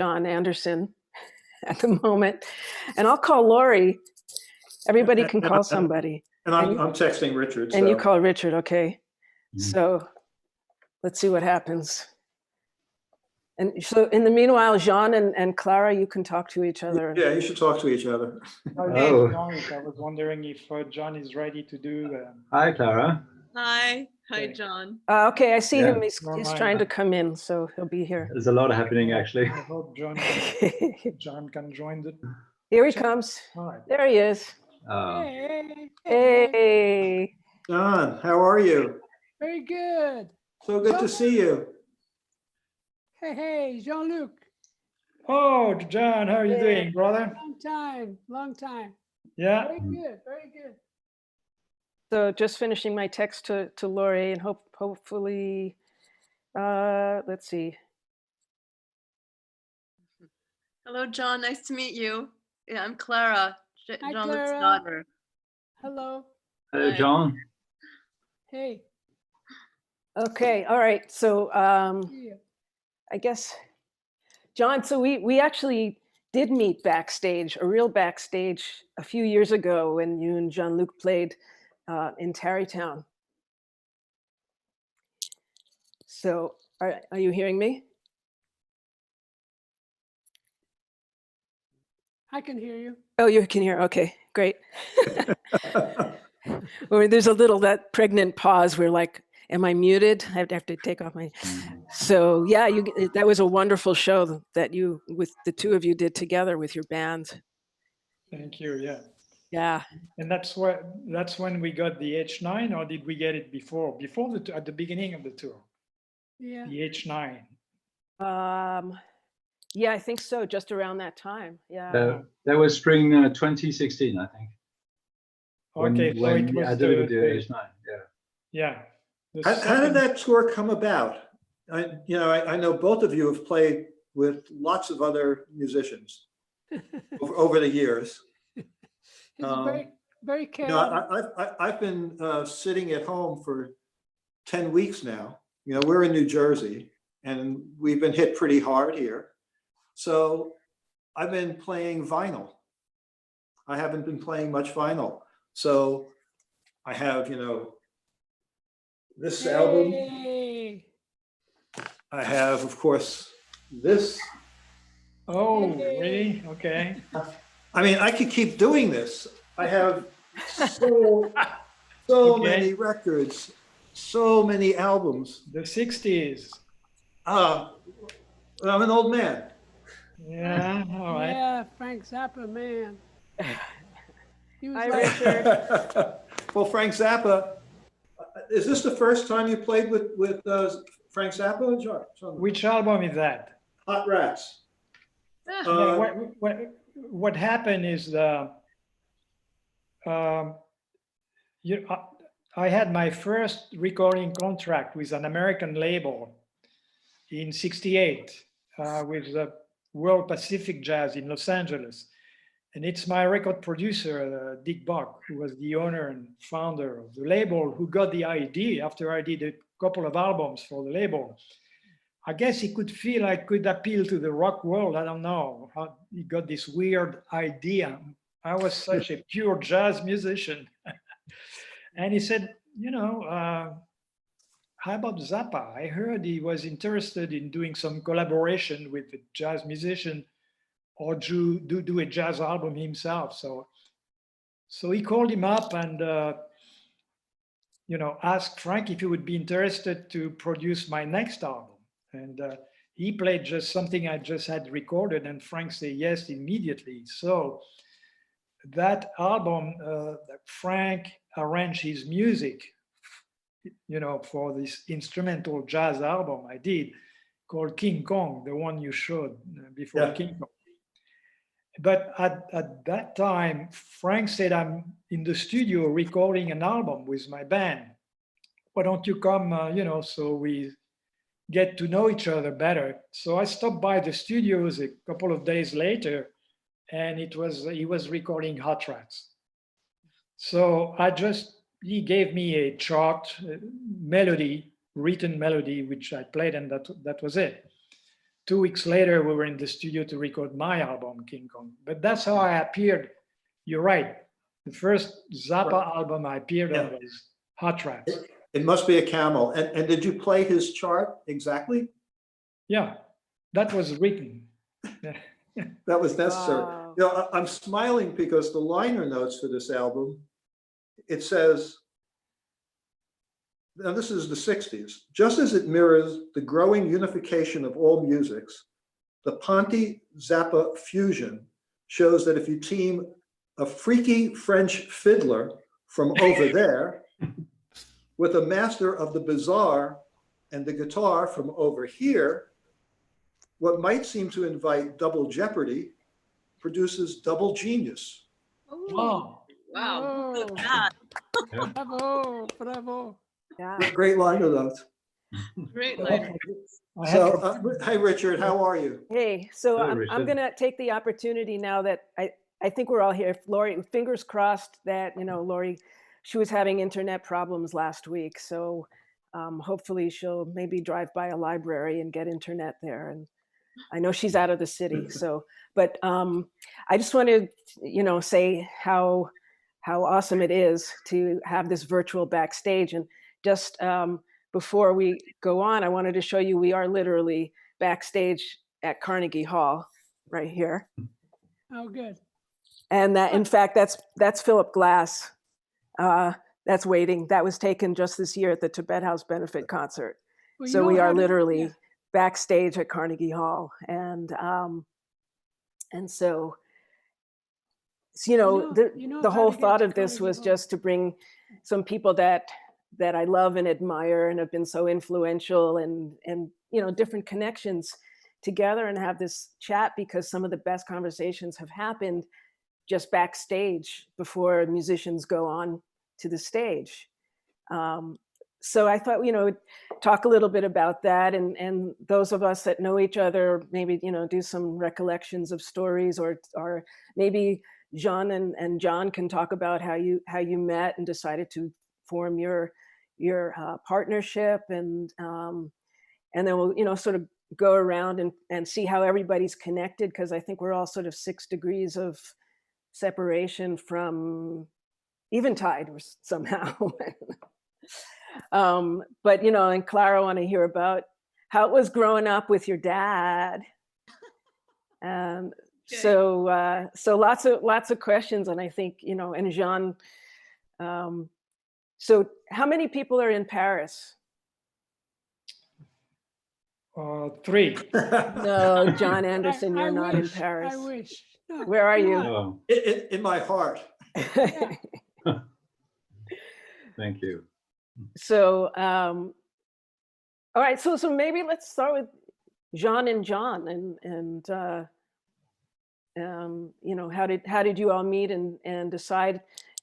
Jon Anderson at the moment. And I'll call Lori. Everybody can call somebody. And I'm texting Richard. And so. you call Richard, okay. So let's see what happens. And so in the meanwhile, Jean and Clara, you can talk to each other. Yeah, you should talk to each other. Oh. I was wondering if Jon is ready to do. Hi, Clara. Hi. Hi, Jon. Okay, I see him. He's trying to come in, so he'll be here. There's a lot happening, actually. I hope Jon can join the. Here he comes. Hi. There he is. Hey. Jon, how are you? Very good. So good to see you. Hey, Jean-Luc. Oh, Jon, how are you doing, brother? Long time. Yeah. Very good. So just finishing my text to Lori, and hopefully, let's see. Hello, Jon. Nice to meet you. Yeah, I'm Clara, Hi, Jean-Luc's Clara. daughter. Hello. Hello, Jon. Hey. Okay, all right. So I guess, Jon, so we actually did meet backstage, a real backstage, a few years ago when you and Jean-Luc played in Tarrytown. So are you hearing me? I can hear you. Oh, you can hear. Okay, great. Or there's a little that pregnant pause where like, am I muted? I have to take off my. So yeah, that was a wonderful show that you with the two of you did together with your band. Thank you. Yeah. Yeah. And that's when we got the H9, or did we get it before? Before at the beginning of the tour. Yeah. The H9. Yeah, I think so. Just around that time. Yeah. That was spring 2016, I think. Okay, so it was I did the H9. Yeah. How did that tour come about? I know both of you have played with lots of other musicians over the years. He's very careful. I've been sitting at home for 10 weeks now. We're in New Jersey and we've been hit pretty hard here. So I've been playing vinyl. I haven't been playing much vinyl. So I have, this album. I have, of course, this. Oh, really? Okay. I mean, I could keep doing this. I have so many records, so many albums. The 60s. I'm an old man. Yeah, all right. Yeah, Frank Zappa, man. He was Hi, like, Richard. Well, Frank Zappa, is this the first time you played with Frank Zappa? John? Which album is that? Hot Rats. What happened is I had my first recording contract with an American label in '68 with the World Pacific Jazz in Los Angeles. And it's my record producer, Dick Buck, who was the owner and founder of the label, who got the idea after I did a couple of albums for the label. I guess he could feel I could appeal to the rock world. I don't know how he got this weird idea. I was such a pure jazz musician. And he said, how about Zappa? I heard he was interested in doing some collaboration with a jazz musician or do a jazz album himself. So he called him up and asked Frank if he would be interested to produce my next album. And he played just something I just had recorded, and Frank said yes immediately. So that album, Frank arranged his music, for this instrumental jazz album I did called King Kong, the one you showed before. King Kong. But at that time, Frank said, I'm in the studio recording an album with my band. Why don't you come, so we get to know each other better. So I stopped by the studios a couple of days later, and he was recording Hot Rats. So he gave me a chart melody, written melody, which I played, and that was it. 2 weeks later, we were in the studio to record my album, King Kong. But that's how I appeared. You're right. The first Zappa Right. album I appeared on Yeah. was Hot Tracks. It must be a Camel. And did you play his chart exactly? Yeah, that was written. That was necessary. Wow. You know, I'm smiling because the liner notes for this album, it says, now this is the 60s, just as it mirrors the growing unification of all musics, the Ponty Zappa fusion shows that if you team a freaky French fiddler from over there with a master of the bizarre and the guitar from over here, what might seem to invite double jeopardy produces double genius. Oh, Wow. wow. Look Oh. at that. Bravo, bravo. Yeah. Great liner notes. Great line. I had So, to- hey, Richard, how are you? Hey, so Hello, I'm Richard. going to take the opportunity now that I think we're all here. Lori, fingers crossed that, Lori, she was having internet problems last week. So hopefully she'll maybe drive by a library and get internet there. And I know she's out of the city. So, but I just want to, say how awesome it is to have this virtual backstage. And just before we go on, I wanted to show you, we are literally backstage at Carnegie Hall right here. Oh, good. And that, in fact, that's Philip Glass. That's waiting. That was taken just this year at the Tibet House benefit concert. Well, you So know we how are to- literally yeah. backstage at Carnegie Hall. And so, the whole how to get thought to of this Carnegie was Hall. just to bring some people that I love and admire and have been so influential and different connections together and have this chat, because some of the best conversations have happened just backstage before musicians go on to the stage. So I thought, talk a little bit about that, and those of us that know each other, maybe, do some recollections of stories, or maybe Jon and Jon can talk about how you met and decided to form your partnership, and then we'll, sort of go around and see how everybody's connected, because I think we're all sort of 6 degrees of separation from Eventide or somehow. But and Clara, want to hear about how it was growing up with your dad. And Okay. so lots of questions, and I think and Jon. So how many people are in Paris? 3. No, Jon Anderson, I you're not in wish, Paris. I wish. No, Where are you? no. Oh, In my heart. thank you. So, all right. So maybe let's start with Jon and Jon, and how did you all meet and decide?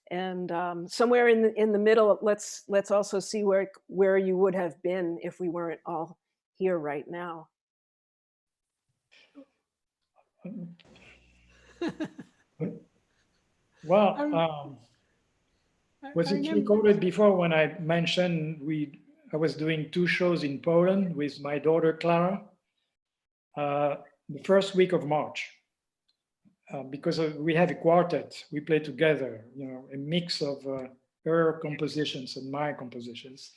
And somewhere in the middle, let's also see where you would have been if we weren't all here right now. Well, was it recorded before when I mentioned I was doing 2 shows in Poland with my daughter Clara the first week of March, because we have a quartet. We play together, a mix of her compositions and my compositions.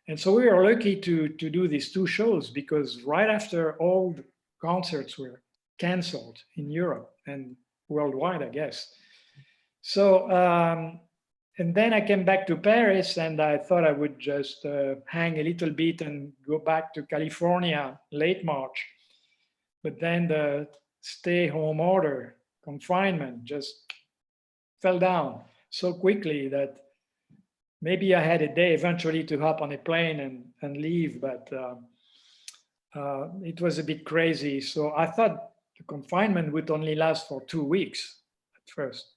And so we were lucky to do these 2 shows, because right after all the concerts were canceled in Europe and worldwide, I guess. So, and then I came back to Paris, and I thought I would just hang a little bit and go back to California late March. But then the stay-home order, confinement, just fell down so quickly that maybe I had a day eventually to hop on a plane and leave, but it was a bit crazy. So I thought the confinement would only last for 2 weeks at first.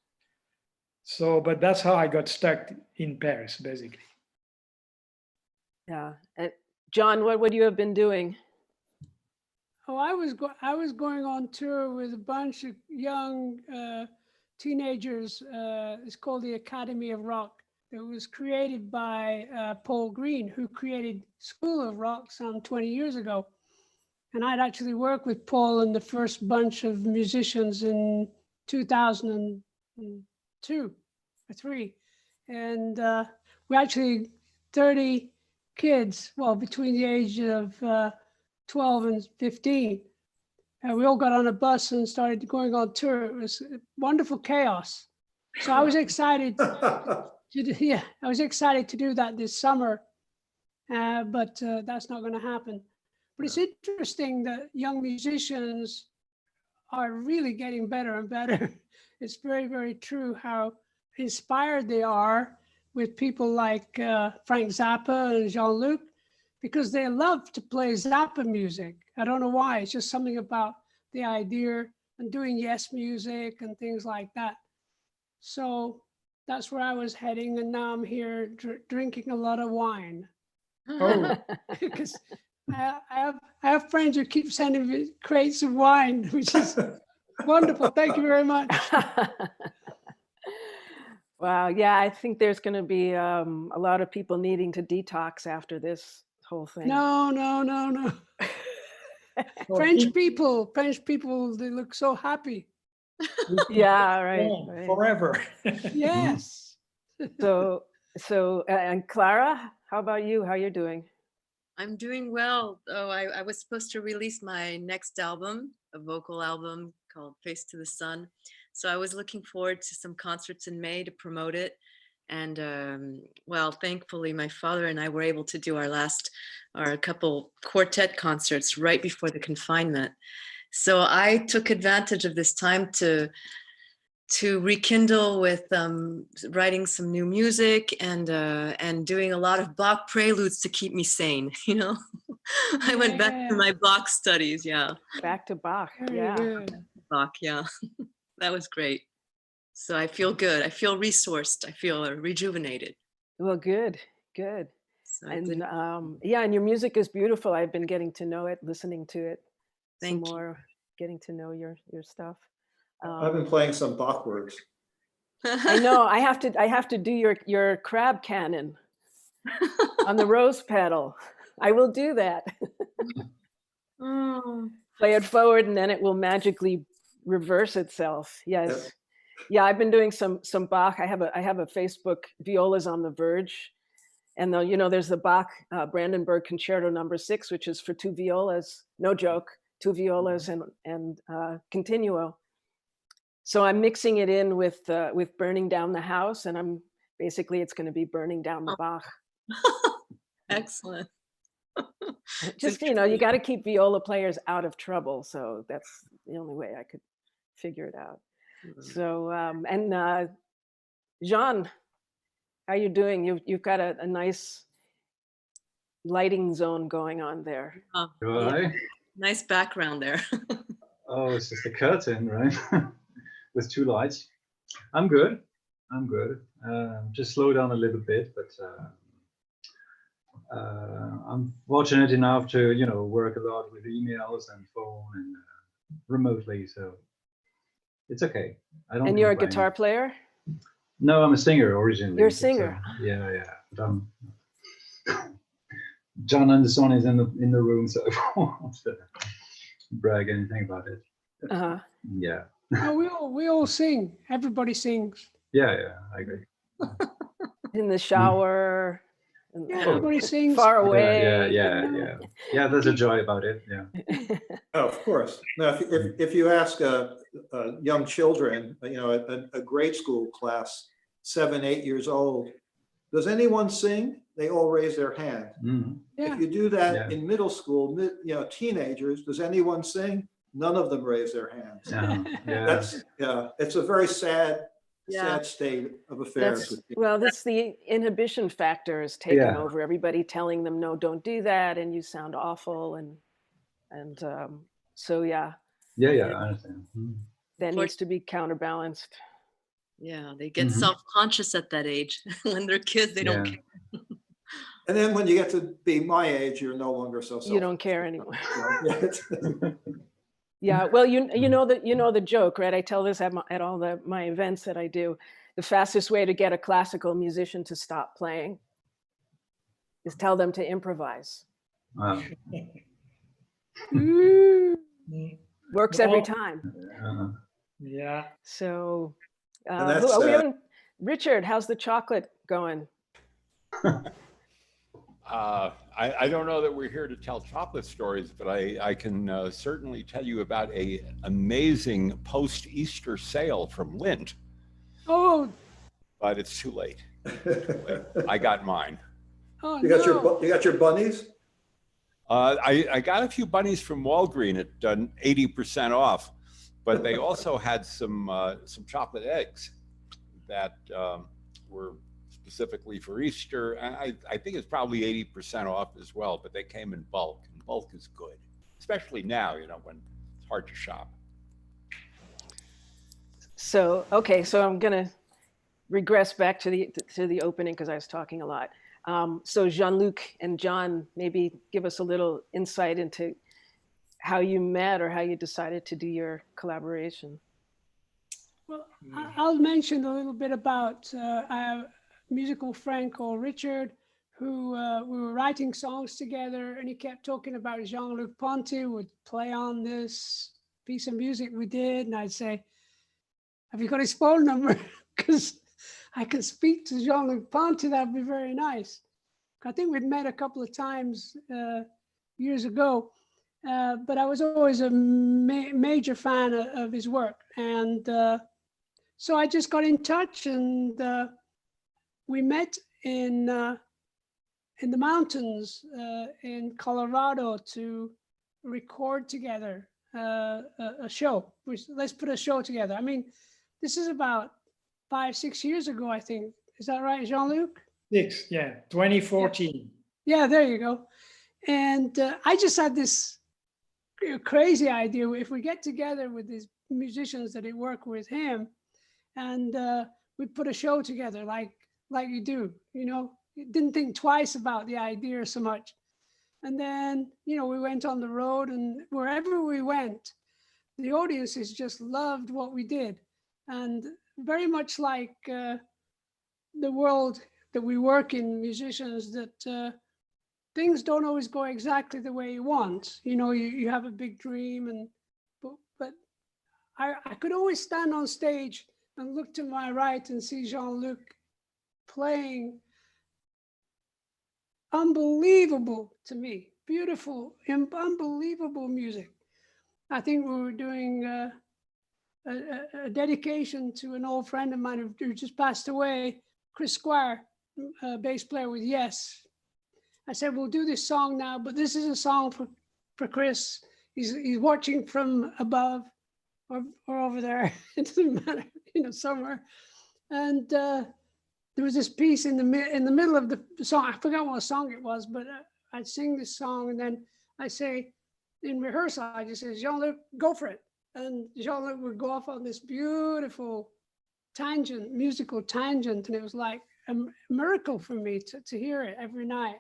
So, but that's how I got stuck in Paris, basically. Yeah. And Jon, what would you have been doing? Oh, I was going on tour with a bunch of young teenagers. It's called the Academy of Rock. It was created by Paul Green, who created School of Rock some 20 years ago. And I'd actually worked with Paul and the first bunch of musicians in 2002 or 3. And we actually 30 kids, well, between the age of 12 and 15. We all got on a bus and started going on tour. It was wonderful chaos. So I was excited to do, yeah, I was excited to do that this summer, but that's not going to happen. But it's interesting that young musicians are really getting better and better. It's very, very true how inspired they are with people like Frank Zappa and Jean-Luc, because they love to play Zappa music. I don't know why. It's just something about the idea and doing yes music and things like that. So that's where I was heading, and now I'm here drinking a lot of wine. Oh, Because I have friends who keep sending me crates of wine, which is wonderful. Thank you very much. Wow. Yeah, I think there's going to be a lot of people needing to detox after this whole thing. No. well, French people, they look so happy. Yeah, right. yeah, right. forever. Yes. So, and Clara, how about you? How you doing? I'm doing well. Oh, I was supposed to release my next album, a vocal album called Face to the Sun. So I was looking forward to some concerts in May to promote it. And well, thankfully, my father and I were able to do our couple quartet concerts right before the confinement. So I took advantage of this time to rekindle with writing some new music and doing a lot of Bach preludes to keep me sane. You know, I went back to my Bach studies. Yeah, Back to Bach. Very Yeah. good. Bach. Yeah, that was great. So I feel good. I feel resourced. I feel rejuvenated. Well, good. So And good. yeah, and your music is beautiful. I've been getting to know it, listening to it some Thank you. more, getting to know your stuff. I've been playing some Bach works. I know. I have to do your crab cannon on the rose petal. I will do that. Oh, Play it forward, and then it will magically reverse itself. Yes. Yeah, I've been doing some Bach. I have a Facebook, Violas on the Verge, and there's the Bach Brandenburg Concerto No. 6, which is for 2 violas. No joke, 2 violas and continuo. So I'm mixing it in with Burning Down the House, and it's going to be burning down the Bach. excellent. Just you got to keep viola players out of trouble. So that's the only way I could figure it out. So and Jean, how you doing? You've got a nice lighting zone going on there. Oh, Do yeah. I? Nice background there. Oh, it's just a curtain, right? With 2 lights. I'm good. Just slow down a little bit, but I'm fortunate enough to, work a lot with emails and phone and remotely, so it's okay. I don't. And you're a complain. guitar player? No, I'm a singer originally. You're a but, singer. yeah. But, Jon Anderson is in the room, so I won't brag anything about it. Uh-huh. Yeah. No, we all sing. Everybody sings. Yeah, I agree. In the shower. Yeah, everybody sings. Far away. Yeah. There's a joy about it. Yeah. Oh, of course. Now, if you ask young children, a grade school class, 7, 8 years old, does anyone sing? They all raise their hand. Mm-hmm. Yeah. If you do that Yeah. in middle school, teenagers, does anyone sing? None of them raise their hands. Yeah. It's a very sad Yeah. state of affairs. That's the inhibition factor is taking over everybody, telling them, no, don't do that, and you sound awful, and so yeah. Yeah, I understand. That needs to be counterbalanced. Yeah, they get self-conscious at that age. When they're kids, they don't care. And then when you get to be my age, you're no longer so You don't care anymore. self- Yeah, well, you know the joke, right? I tell this at all my events that I do. The fastest way to get a classical musician to stop playing is tell them to improvise. Wow. Ooh. Mm, Works every well, time. yeah. So And that's we haven't. Richard, how's the chocolate going? I don't know that we're here to tell chocolate stories, but I can certainly tell you about a amazing post-Easter sale from Lindt, Oh, but it's too late. I got mine. oh You got no. you got your bunnies? I got a few bunnies from Walgreen at 80% off, but they also had some chocolate eggs that were specifically for Easter. I think it's probably 80% off as well, but they came in bulk, and bulk is good, especially now, when it's hard to shop. So okay, so I'm gonna regress back to the opening because I was talking a lot. So Jean-Luc and John, maybe give us a little insight into how you met or how you decided to do your collaboration. Well, I'll mention a little bit about I have a musical friend called Richard, who we were writing songs together, and he kept talking about Jean-Luc Ponty would play on this piece of music we did, and I'd say, "Have you got his phone number? Because I can speak to Jean-Luc Ponty. That'd be very nice." I think we'd met a couple of times years ago, but I was always a major fan of his work, and so I just got in touch, and we met in the mountains in Colorado to record together a show. Let's put a show together. I mean, this is about 5-6 years ago, I think. Is that right, Jean-Luc? 2014. Yeah, there you go. And I just had this crazy idea. If we get together with these musicians that work with him, and we put a show together like you do, didn't think twice about the idea so much. And then, we went on the road, and wherever we went, the audiences just loved what we did. And very much like the world that we work in, musicians, that things don't always go exactly the way you want. You have a big dream, but I could always stand on stage and look to my right and see Jean-Luc playing unbelievable, to me, beautiful, unbelievable music. I think we were doing a dedication to an old friend of mine who just passed away, Chris Squire, bass player with Yes. I said, we'll do this song now, but this is a song for Chris. He's watching from above or over there. It doesn't matter, somewhere. And there was this piece in the middle of the song. I forgot what song it was, but I'd sing this song, and then I say, in rehearsal, I just say, Jean-Luc, go for it. And Jean-Luc would go off on this beautiful tangent, musical tangent, and it was like a miracle for me to hear it every night,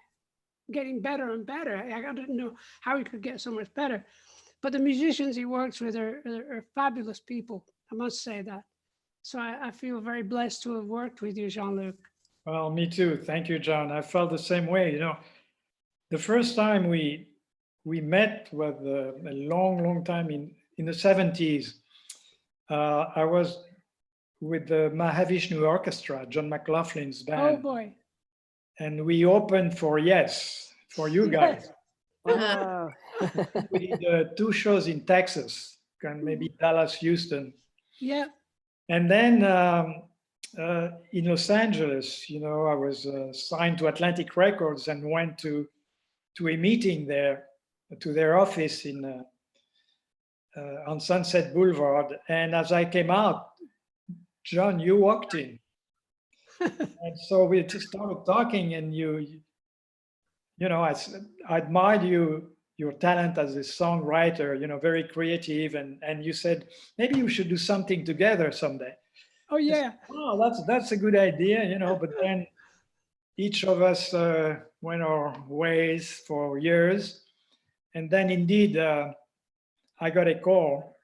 getting better and better. I didn't know how he could get so much better. But the musicians he works with are fabulous people, I must say that. So I feel very blessed to have worked with you, Jean-Luc. Well, me too. Thank you, John. I felt the same way. The first time we met was a long time in the 70s. I was with the Mahavishnu Orchestra, John McLaughlin's band. Oh boy. And we opened for Yes, for you guys. Wow. We did 2 shows in Texas, and maybe Dallas, Houston. Yeah. And then in Los Angeles, I was signed to Atlantic Records and went to a meeting there, to their office on Sunset Boulevard. And as I came out, John, you walked in. And so we just started talking, and I admired your talent as a songwriter, very creative. And you said, maybe you should do something together someday. Oh yeah. Oh, that's a good idea, but then each of us went our ways for years. And then indeed, I got a call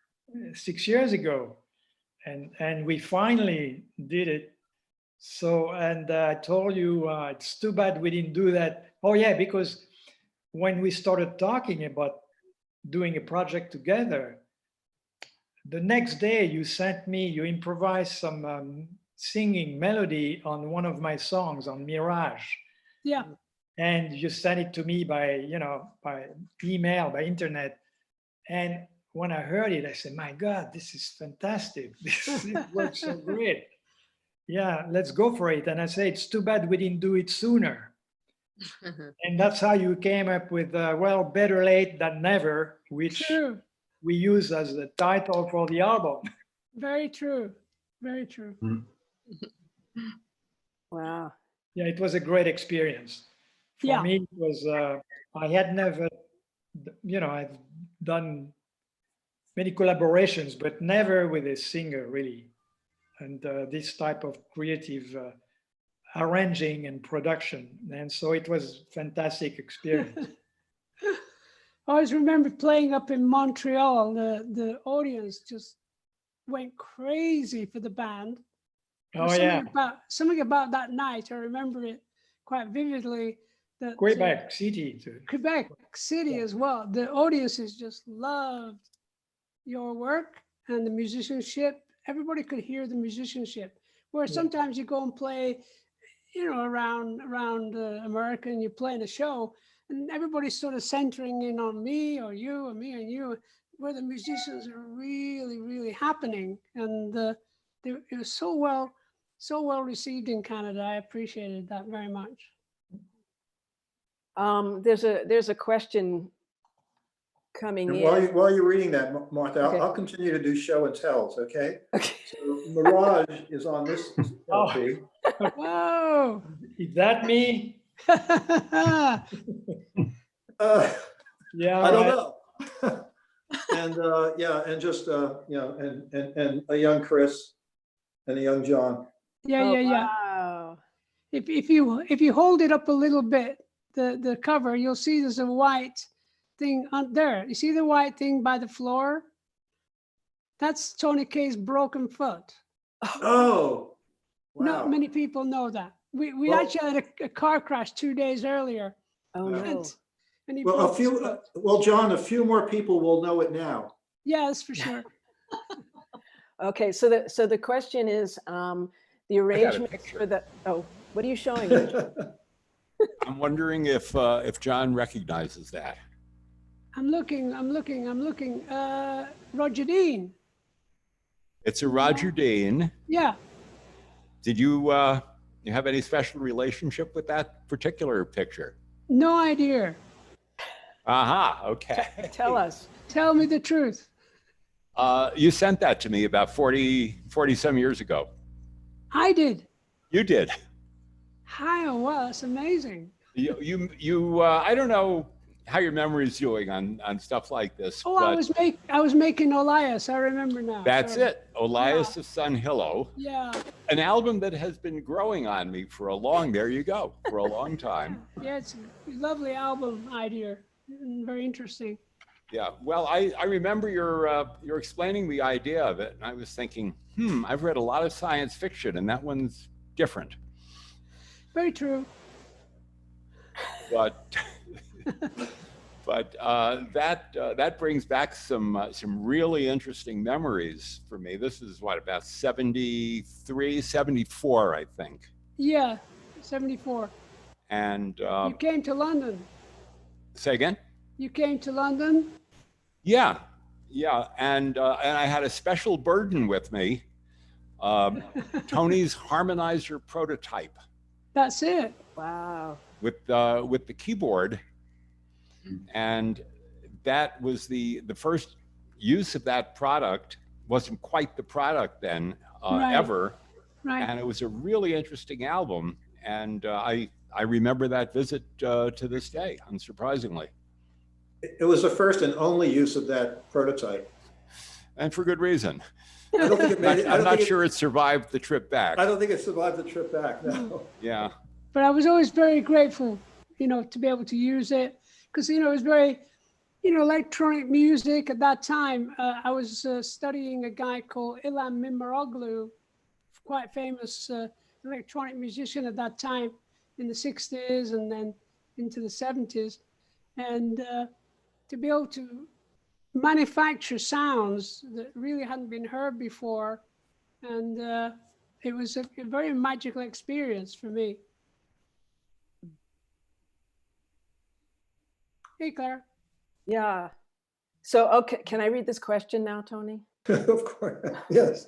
6 years ago, and we finally did it. So, and I told you, it's too bad we didn't do that. Oh yeah, because when we started talking about doing a project together. The next day you improvised some singing melody on one of my songs on Mirage. Yeah. And you sent it to me by email, by internet. And when I heard it, I said, my God, this is fantastic. This works so great. Yeah, let's go for it. And I said, it's too bad we didn't do it sooner. And that's how you came up with, well, Better Late Than Never, which True. we use as the title for the album. Very true. Very true. Wow. Yeah, it was a great experience. For Yeah. me, it was, I had never, I've done many collaborations, but never with a singer, really. And this type of creative arranging and production. And so it was a fantastic experience. I always remember playing up in Montreal. The audience just went crazy for the band. Oh, Something about that night, I remember it quite vividly. That Quebec City too. Quebec City as well. The audiences just loved your work and the musicianship. Everybody could hear the musicianship. Where sometimes you go and play, around America, and you play in a show, and everybody's sort of centering in on me or you or me and you, where the musicians are really, really happening. And it was so well received in Canada. I appreciated that very much. There's a question coming And in. while you're reading that, Martha, Okay. I'll continue to do show and tells, okay? Okay. So Mirage is on this Oh. LP. Whoa! Is that me? Yeah, I don't right. know. And and just and a young Chris and a young John. Yeah. Wow. If you hold it up a little bit, the cover, you'll see there's a white thing on there. You see the white thing by the floor? That's Tony Kaye's broken foot. Oh, wow. Not many people know that. We Well- actually had a car crash 2 days earlier. Oh no. And he Well, broke his foot. John, a few more people will know it now. Yeah, that's for sure. Okay, so the question is the arrangement picture. for the. Oh, what are you showing me? I'm wondering if John recognizes that. I'm looking. Roger Dean. It's a Roger Dean. Yeah. Did you have any special relationship with that particular picture? No idea. Aha, okay. Tell us. Tell me the truth. You sent that to me about 40 some years ago. I did. You did. Hi, well, that's amazing. You I don't know how your memory's doing on stuff like this. Oh, but I was making Elias. I remember now. that's Sorry. it. Elias of Sun Hillo. Yeah. An album that has been growing on me for a long time. Yeah, it's a lovely album idea. Very interesting. Yeah. Well, I remember you're explaining the idea of it, and I was thinking, I've read a lot of science fiction, and that one's different. Very true. But that brings back some really interesting memories for me. This is about 73, 74, I think. Yeah, 74. And You came to London. say again? You came to London? Yeah, and I had a special burden with me, Tony's harmonizer prototype. That's it. Wow. With the keyboard, and that was the first use of that product. Wasn't quite the product then, Right. ever, Right. and it was a really interesting album, and I remember that visit to this day, unsurprisingly. It was the first and only use of that prototype. And for good reason. I don't think it made it. I'm not sure it survived the trip back. I don't think it survived the trip back. No. Yeah. But I was always very grateful, to be able to use it, because, it was very, electronic music at that time. I was studying a guy called Ilan Mimaroglu, quite famous electronic musician at that time in the 60s and then into the 70s. And to be able to manufacture sounds that really hadn't been heard before. And it was a very magical experience for me. Hey, Claire. Yeah. So, okay, can I read this question now, Tony? Of course, yes.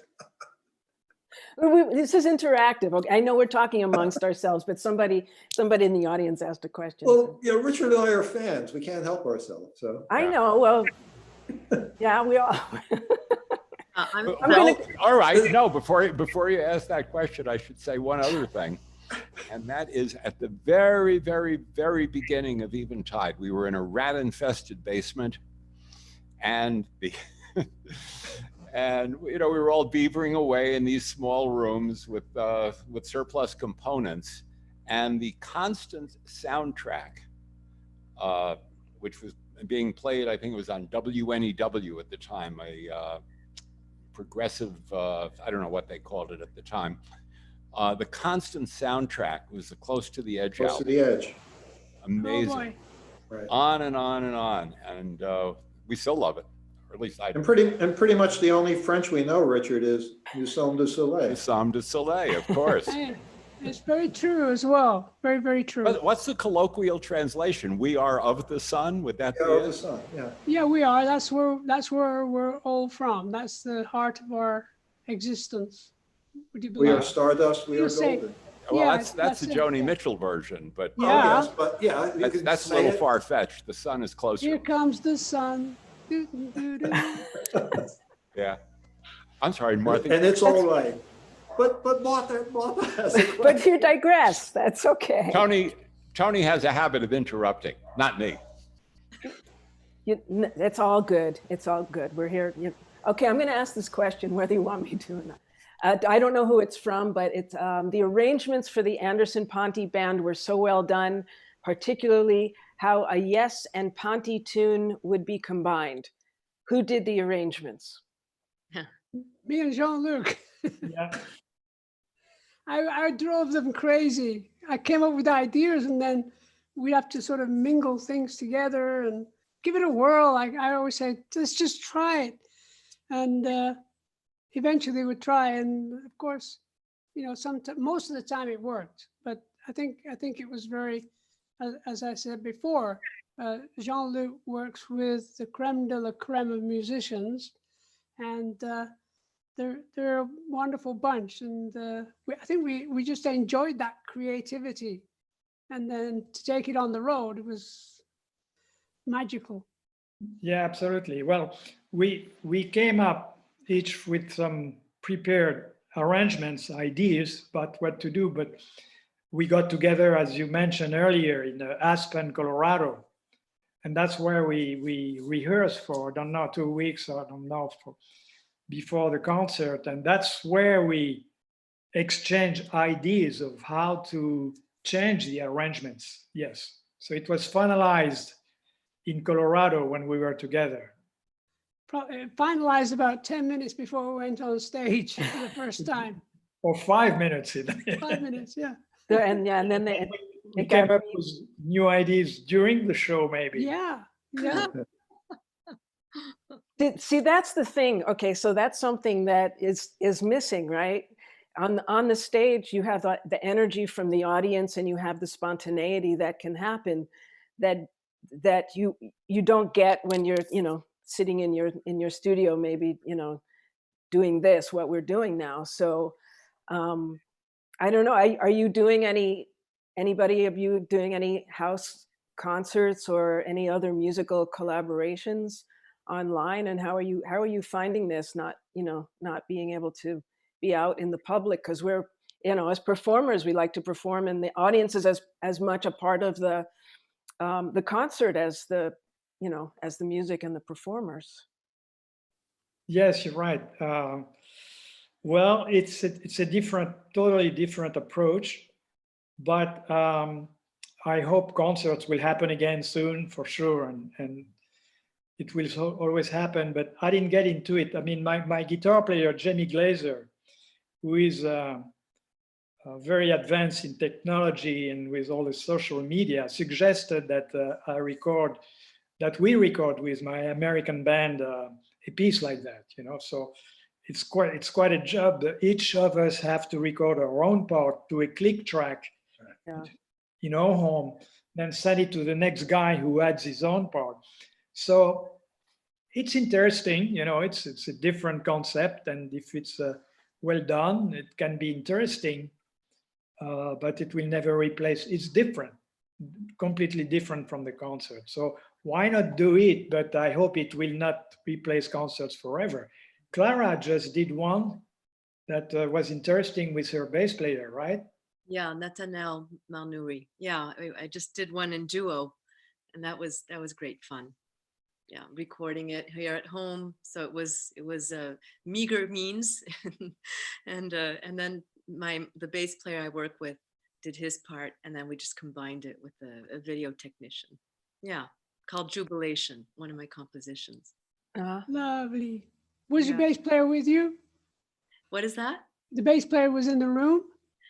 This is interactive. Okay, I know we're talking amongst ourselves, but somebody in the audience asked a question. Well, you know, Richard and I are fans. We can't help ourselves, so. I know. Well, yeah, we all. I'm I'm gonna- All right. No, before you ask that question, I should say one other thing. And that is at the very, very, very beginning of Eventide, we were in a rat-infested basement, and and you know, we were all beavering away in these small rooms with surplus components, and the constant soundtrack, which was being played, I think it was on WNEW at the time, a progressive, I don't know what they called it at the time. The constant soundtrack was the Close to the Edge Close to album. the edge. Amazing. Oh, boy. Right. On and on and on. And we still love it, or at least I do. And pretty much the only French we know, Richard, is Nous sommes du soleil. Somme du Soleil, of course. Hey, it's very true as well. Very, very true. What's the colloquial translation? We are of the sun? Would that be Yeah, of the it? sun, yeah. Yeah, we are. That's where we're all from. That's the heart of our existence. Would you We believe? are stardust, we You are say- golden. Well, Yeah, that's that's the it. Joni Mitchell version, but Oh, Yeah. yes, but yeah, you could that's a say little it. far-fetched. The sun is closer. Here comes the sun. Doo, doo, doo, doo. Yeah. I'm sorry, Martha. And it's all right. But Martha has a question. But you digress. That's okay. Tony has a habit of interrupting, not me. It's all good. It's all good. We're here. Okay, I'm going to ask this question, whether you want me to or not. I don't know who it's from, but it's the arrangements for the Anderson Ponty band were so well done, particularly how a Yes and Ponty tune would be combined. Who did the arrangements? Me and Jean-Luc. Yeah. I drove them crazy. I came up with ideas, and then we'd have to sort of mingle things together and give it a whirl. I always say, let's just try it. And eventually we'd try. And of course, you know, most of the time it worked. But I think it was very, as I said before, Jean-Luc works with the creme de la creme of musicians, and they're a wonderful bunch. And I think we just enjoyed that creativity, and then to take it on the road, it was magical. Yeah, absolutely. Well, we came up each with some prepared arrangements, ideas about what to do, but we got together, as you mentioned earlier, in Aspen, Colorado. And that's where we rehearsed for, I don't know, 2 weeks, I don't know, before the concert. And that's where we exchanged ideas of how to change the arrangements. Yes. So it was finalized in Colorado when we were together. Finalized about 10 minutes before we went on stage for the first time. Or 5 minutes. 5 minutes, yeah. And then they We came up with new ideas during the show, maybe. Yeah. See, that's the thing. Okay, so that's something that is missing, right? On the stage, you have the energy from the audience, and you have the spontaneity that can happen that you don't get when you're, you know, sitting in your studio, maybe, you know, doing what we're doing now. So I don't know. Are you doing anybody of you doing any house concerts or any other musical collaborations online? And how are you finding this, not being able to be out in the public? Because we're, you know, as performers, we like to perform, and the audience is as much a part of the concert as the music and the performers. Yes, you're right. Well, it's a totally different approach, but I hope concerts will happen again soon for sure, and it will always happen. But I didn't get into it. I mean, my guitar player, Jamie Glazer, who is very advanced in technology and with all the social media, suggested that I record that we record with my American band a piece like that, you know. So it's quite a job that each of us have to record our own part to a click track Yeah. in our home, then send it to the next guy who adds his own part. So it's interesting, you know, it's a different concept, and if it's well done, it can be interesting, but it will never replace, it's different, completely different from the concert. So why not do it? But I hope it will not replace concerts forever. Clara just did one that was interesting with her bass player, right? Yeah, Nathaniel Malnouri. Yeah, I just did one in duo, and that was great fun. Yeah, recording it here at home. So it was meager means, and then the bass player I work with did his part, and then we just combined it with a video technician. Yeah, called Jubilation, one of my compositions. Lovely. Was your Yeah. bass player with you? What is that? The bass player was in the room?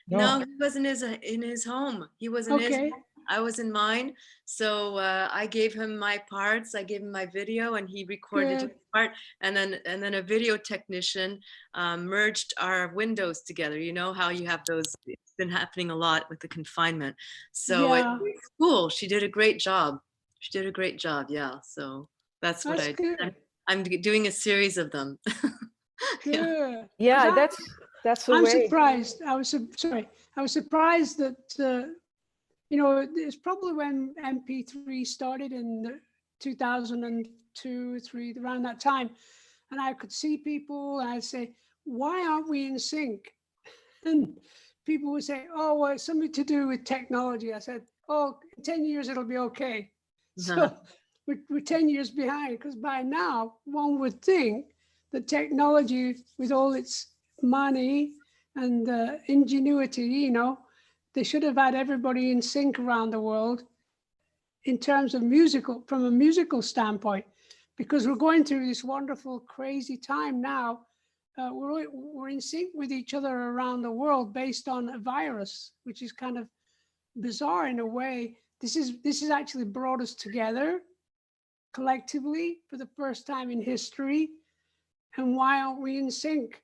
No, he was in his home. He was in his Okay. home. I was in mine. So I gave him my parts. I gave him my video, and he recorded Good. his part. And then a video technician merged our windows together. You know how you have those? It's been happening a lot with the confinement. So Yeah. it's cool. She did a great job. She did a great job. Yeah. So that's what That's I. good. I'm doing a series of them. Good. Yeah, 'Cause that's the I'm way. surprised. Sorry. I was surprised that, you know, it's probably when MP3 started in 2002, 3, around that time. And I could see people and I'd say, why aren't we in sync? And people would say, oh, well, it's something to do with technology. I said, oh, in 10 years, it'll be okay. So we're 10 years behind, because by now one would think that technology, with all its money and ingenuity, you know, they should have had everybody in sync around the world in terms of from a musical standpoint, because we're going through this wonderful, crazy time now. We're in sync with each other around the world based on a virus, which is kind of bizarre in a way. This has actually brought us together collectively for the first time in history. And why aren't we in sync?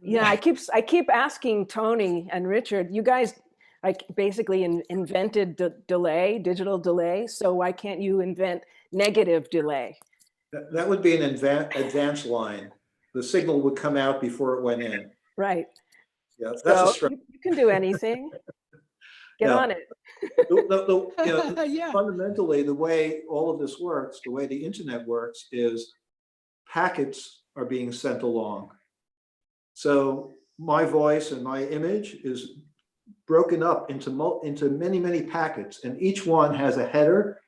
Yeah, I keep asking Tony and Richard, you guys like basically invented digital delay. So why can't you invent negative delay? That would be an advanced line. The signal would come out before it went in. Right. Yeah, that's a So strength. you can do anything. Get Yeah. on it. You know, Yeah. fundamentally, the way all of this works, the way the internet works, is packets are being sent along. So my voice and my image is broken up into many, many packets, and each one has a header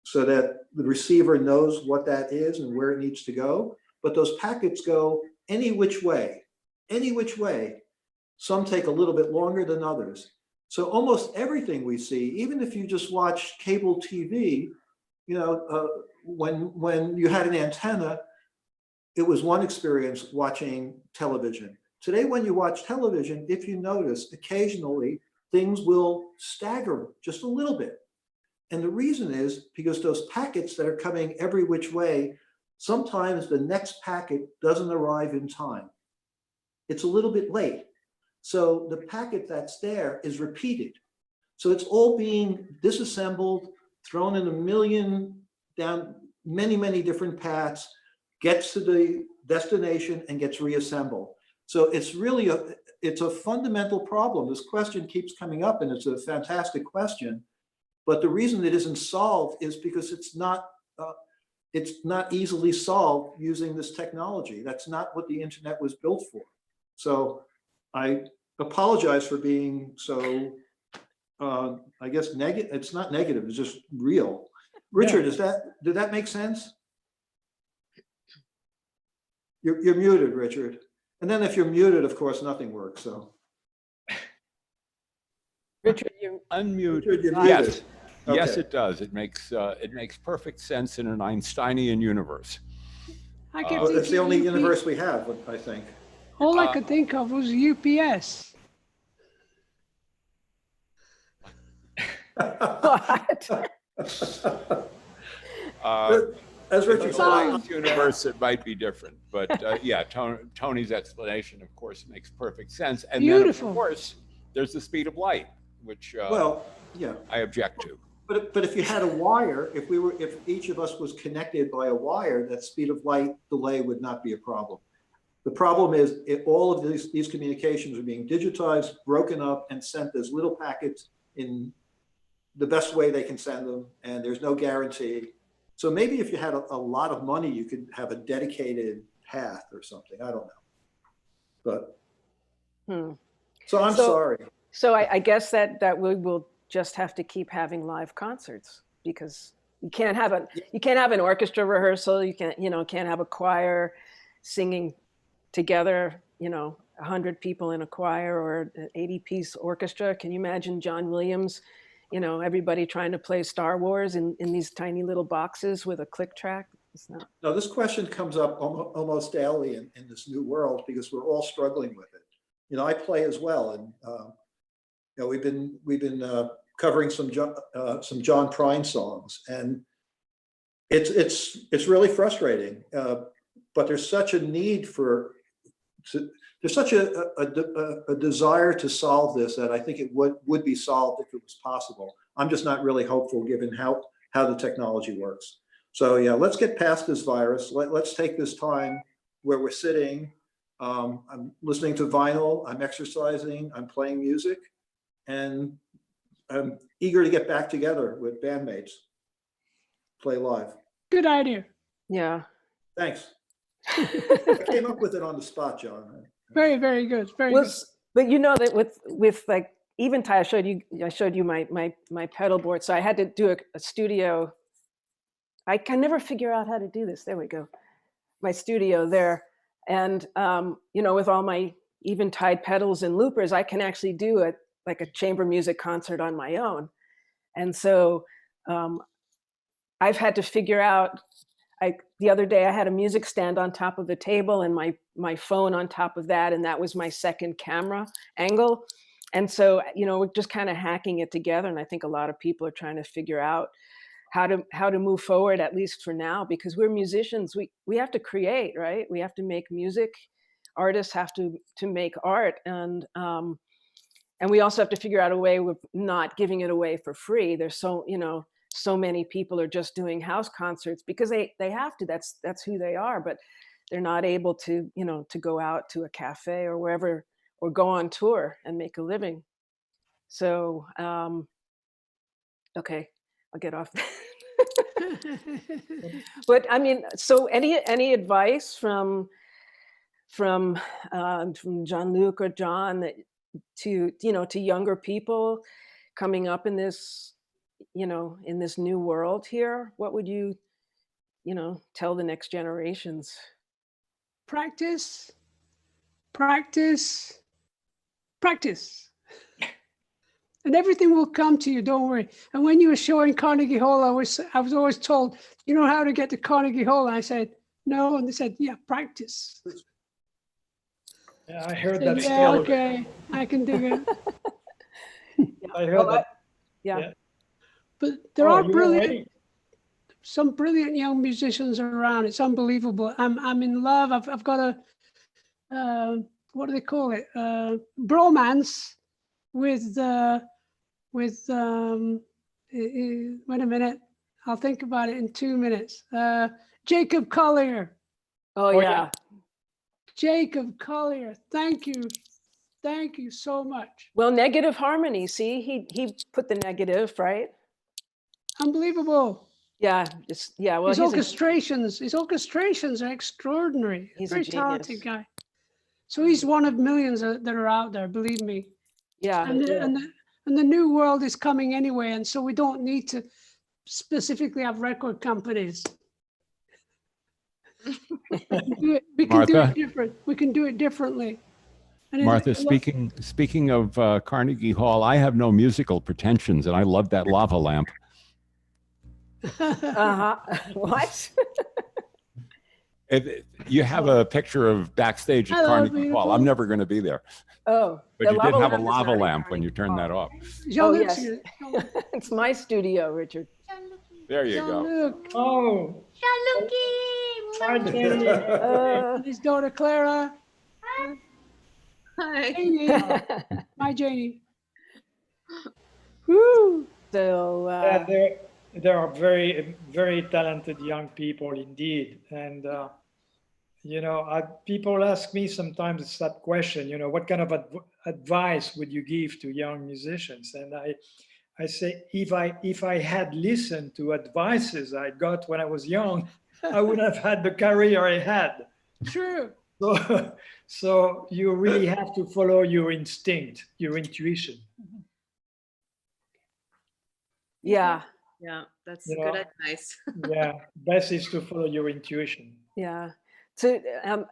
so that the receiver knows what that is and where it needs to go. But those packets go any which way, any which way. Some take a little bit longer than others. So almost everything we see, even if you just watch cable TV, you know, when you had an antenna, it was one experience watching television. Today, when you watch television, if you notice, occasionally things will stagger just a little bit. And the reason is because those packets that are coming every which way, sometimes the next packet doesn't arrive in time. It's a little bit late. So the packet that's there is repeated. So it's all being disassembled, thrown in a million down many, many different paths, gets to the destination and gets reassembled. So it's really it's a fundamental problem. This question keeps coming up, and it's a fantastic question. But the reason it isn't solved is because it's not easily solved using this technology. That's not what the internet was built for. So I apologize for being so, I guess, negative. It's not negative, it's just real. Richard, did that make sense? You're muted, Richard. And then if you're muted, of course, nothing works, so. Richard, you Unmute. Richard, you're Yes. muted. Yes, Okay. it does. It makes perfect sense in an Einsteinian universe. I kept Well, it's the thinking only UP universe we have, I think. All I could think of was UPS. what? As In Richard the said, Lions universe, it might be different, but yeah, Tony's explanation, of course, makes perfect sense. And then, Beautiful. of course, there's the speed of light, which well, yeah. I object to. But if you had a wire, if each of us was connected by a wire, that speed of light delay would not be a problem. The problem is all of these communications are being digitized, broken up, and sent as little packets in the best way they can send them, and there's no guarantee. So maybe if you had a lot of money, you could have a dedicated path or something. I don't know. But so I'm sorry. So I guess that we will just have to keep having live concerts, because you can't have an orchestra rehearsal. You can't have a choir singing together, 100 people in a choir or an 80-piece orchestra. Can you imagine John Williams, everybody trying to play Star Wars in these tiny little boxes with a click track? It's not. No, this question comes up almost daily in this new world, because we're all struggling with it. I play as well, and we've been covering some John Prine songs, and it's really frustrating. But there's such a need there's such a desire to solve this that I think it would be solved if it was possible. I'm just not really hopeful given how the technology works. So yeah, let's get past this virus. Let's take this time where we're sitting. I'm listening to vinyl, I'm exercising, I'm playing music, and I'm eager to get back together with bandmates, play live. Good idea. Yeah. Thanks. I came up with it on the spot, John. Very, very good. Very good. But that with like Eventide, I showed you my pedal board. So I had to do a studio. I can never figure out how to do this. There we go. My studio there. And with all my Eventide pedals and loopers, I can actually do a chamber music concert on my own. And so I've had to figure out, the other day I had a music stand on top of the table and my phone on top of that, and that was my second camera angle. And so, we're just kind of hacking it together. And I think a lot of people are trying to figure out how to move forward, at least for now, because we're musicians. We have to create, right? We have to make music. Artists have to make art, and we also have to figure out a way of not giving it away for free. There's so many people are just doing house concerts because they have to. That's who they are, but they're not able to to go out to a cafe or wherever, or go on tour and make a living. So okay, I'll get off. But I mean, so any advice from Jean-Luc or John to younger people coming up in this in this new world here? What would you tell the next generations? Practice, practice, practice. And everything will come to you, don't worry. And when you were showing Carnegie Hall, I was always told, you know how to get to Carnegie Hall? And I said, no. And they said, yeah, practice. Yeah, I heard I said, that yeah, story. okay, I can do it. I heard that. Yeah. But there Oh, are you were brilliant, ready? some brilliant young musicians around. It's unbelievable. I'm in love. I've got a, what do they call it? Bromance with wait a minute. I'll think about it in 2 minutes. Jacob Collier. Oh yeah. Jacob Collier. Thank you. Thank you so much. Well, negative harmony. See, he put the negative, right? Unbelievable. Yeah. Well, His orchestrations are extraordinary. He's a Very genius. talented guy. So he's one of millions that are out there, believe me. Yeah. And the new world is coming anyway, and so we don't need to specifically have record companies. We can do Martha? it different. We can do it differently. And Martha, speaking of Carnegie Hall, I have no musical pretensions, and I love that lava lamp. What? If you have a picture of Backstage at Hello, Carnegie Hall, beautiful. I'm never going to be there. Oh, But the you did have a is lava not in lamp when you Carnegie turned that Hall. off. Jean-Luc's yes. here. It's my studio, Richard. There you go. Jean-Luc, Oh, hi, Jenny. and his daughter Clara. Hi. Janie. Hi, Janie. Woo! So, Yeah, there are very, very talented young people indeed. And, people ask me sometimes that question, what kind of advice would you give to young musicians? And I say, if I had listened to advices I got when I was young, I would have had the career I had. True. So you really have to follow your instinct, your intuition. yeah, Yeah, that's You good know. advice. Yeah, best is to follow your intuition. yeah. So,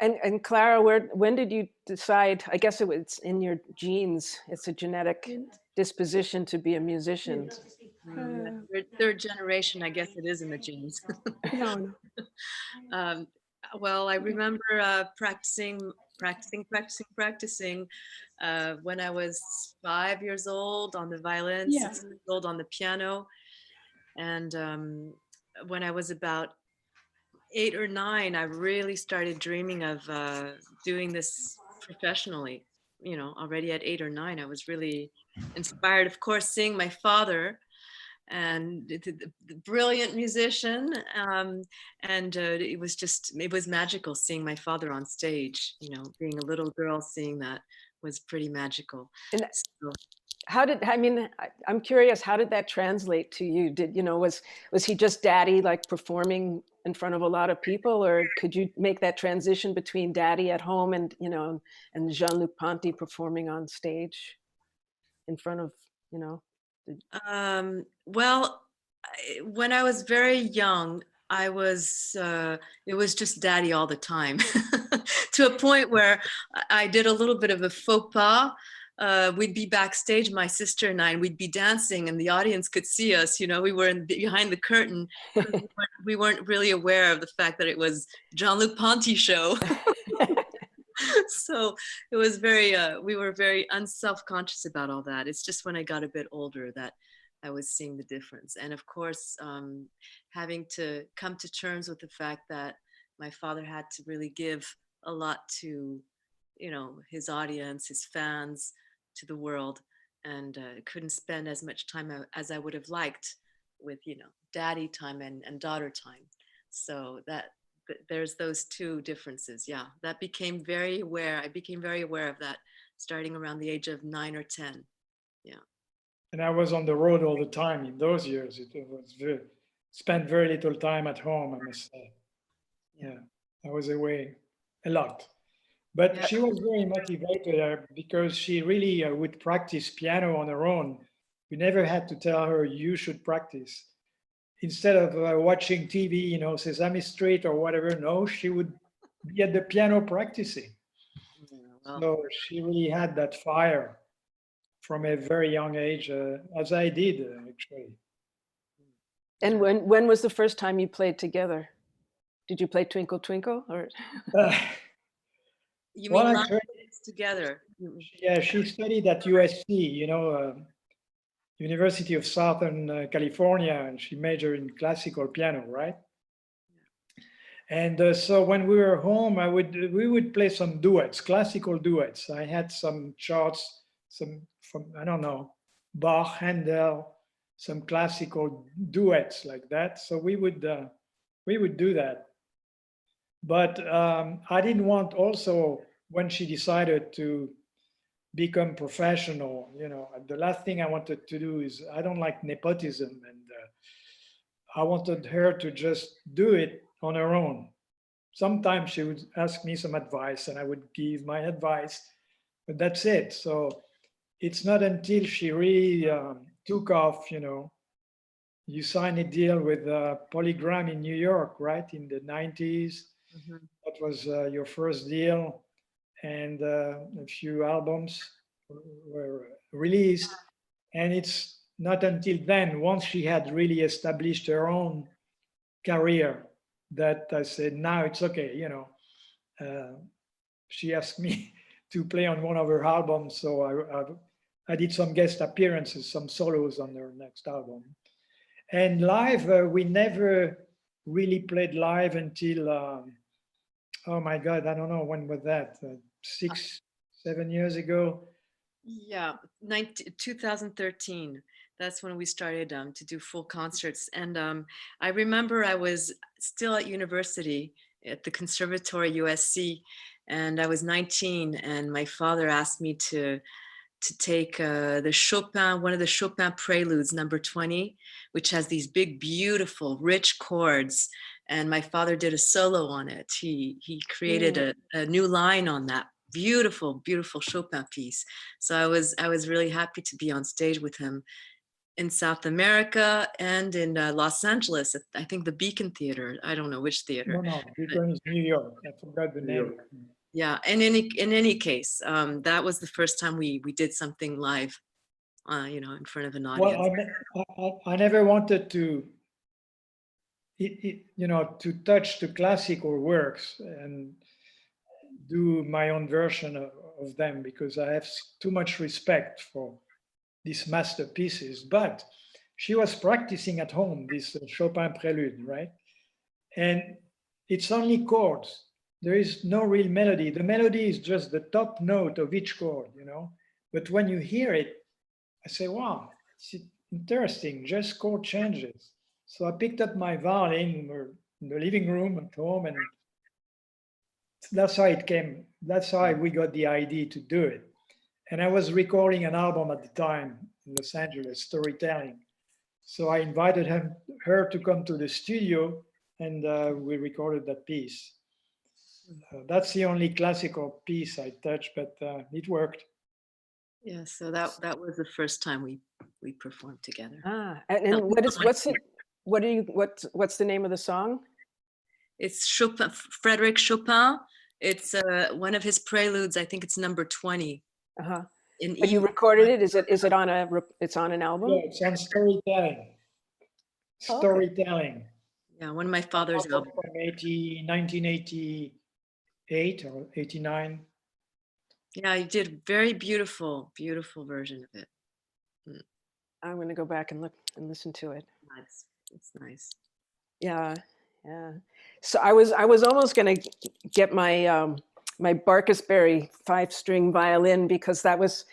and Clara, when did you decide? I guess it was in your genes. It's a genetic disposition to be a musician. Third generation, I guess it is in the genes. No. Well, I remember practicing when I was 5 years old on the violin, Yeah. 6 years old on the piano. And when I was about 8 or 9, I really started dreaming of doing this professionally. Already at 8 or 9, I was really inspired, of course, seeing my father and the brilliant musician. And it was magical seeing my father on stage, being a little girl, seeing that was pretty magical. And So, I'm curious, how did that translate to you? Was he just daddy, like performing in front of a lot of people, or could you make that transition between daddy at home and Jean-Luc Ponty performing on stage in front of, well, when I was very young, it was just daddy all the time, to a point where I did a little bit of a faux pas. We'd be backstage, my sister and I, and we'd be dancing, and the audience could see us. We were behind the curtain. We weren't really aware of the fact that it was Jean-Luc Ponty show. So it was we were very unself-conscious about all that. It's just when I got a bit older that I was seeing the difference. And of course, having to come to terms with the fact that my father had to really give a lot to, his audience, his fans, to the world, and couldn't spend as much time as I would have liked with, daddy time and daughter time. So there's those two differences. Yeah, I became very aware of that starting around the age of 9 or 10. Yeah. And I was on the road all the time in those years. It was spent very little time at home, I must say. Yeah, I was away a lot. But Yeah. she was very motivated because she really would practice piano on her own. We never had to tell her, you should practice. Instead of watching TV, Sesame Street or whatever, no, she would be at the piano practicing. Well, So she really had that fire from a very young age, as I did, actually. and when was the first time you played together? Did you play Twinkle Twinkle, or? you Well, mean actually, together? yeah, she studied at USC, University of Southern California, and she majored in classical piano, right? And so when we were home, we would play some duets, classical duets. I had some charts, some from, I don't know, Bach, Handel, some classical duets like that. So we would do that. But I didn't want also, when she decided to become professional, the last thing I wanted to do is, I don't like nepotism, and I wanted her to just do it on her own. Sometimes she would ask me some advice and I would give my advice, but that's it. So it's not until she really took off, you signed a deal with Polygram in New York, right? In the 90s. Mm-hmm. That was your first deal, and a few albums were released. And it's not until then, once she had really established her own career, that I said, now it's okay, she asked me to play on one of her albums, so I did some guest appearances, some solos on her next album. And live, we never really played live until, oh my God, I don't know, when was that? 6, 7 years ago? Yeah, 2013. That's when we started to do full concerts. And I remember I was still at university at the Conservatory USC, and I was 19, and my father asked me to take the Chopin, one of the Chopin preludes, number 20, which has these big, beautiful, rich chords. And my father did a solo on it. He created a new line on that beautiful, beautiful Chopin piece. So I was really happy to be on stage with him in South America and in Los Angeles, at, I think the Beacon Theater. I don't know which theater. No, Beacon is New York. I forgot the name. Yeah, and in any case, that was the first time we did something live, you know, in front of an audience. Well, I never wanted to, you know, to touch the classical works and do my own version of them, because I have too much respect for these masterpieces. But she was practicing at home, this Chopin prelude, right? And it's only chords. There is no real melody. The melody is just the top note of each chord, you know? But when you hear it, I say, wow, it's interesting, just chord changes. So I picked up my violin, we're in the living room at home, and that's how it came. That's how we got the idea to do it. And I was recording an album at the time in Los Angeles, Storytelling. So I invited her to come to the studio, and we recorded that piece. That's the only classical piece I touched, but it worked. Yeah, so that was the first time we performed together. And what's the name of the song? It's Chopin, Frédéric Chopin. It's one of his preludes. I think it's number 20. Uh-huh. In But you recorded it? Is it on it's on an album? Yeah, it's on Storytelling. Storytelling. Yeah, one of my father's albums. From 1988 or 89. Yeah, you did a very beautiful, beautiful version of it. I'm going to go back and look and listen to it. It's nice. Yeah. So I was almost going to get my my Barkasberry 5-string violin, because that was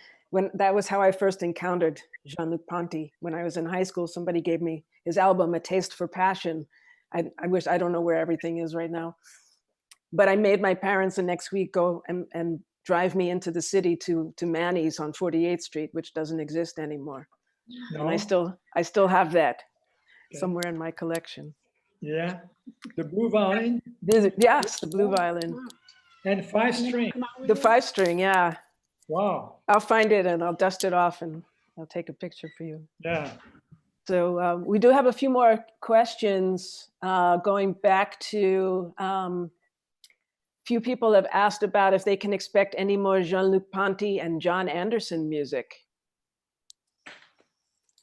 how I first encountered Jean-Luc Ponty. When I was in high school, somebody gave me his album, A Taste for Passion. I don't know where everything is right now, but I made my parents the next week go and drive me into the city to Manny's on 48th Street, which doesn't exist anymore. No? And I still have that Okay. somewhere in my collection. Yeah, the blue violin. Yes, the blue violin. And 5-string. The 5-string, yeah. Wow. I'll find it and I'll dust it off and I'll take a picture for you. Yeah. So we do have a few more questions going back to few people have asked about if they can expect any more Jean-Luc Ponty and Jon Anderson music.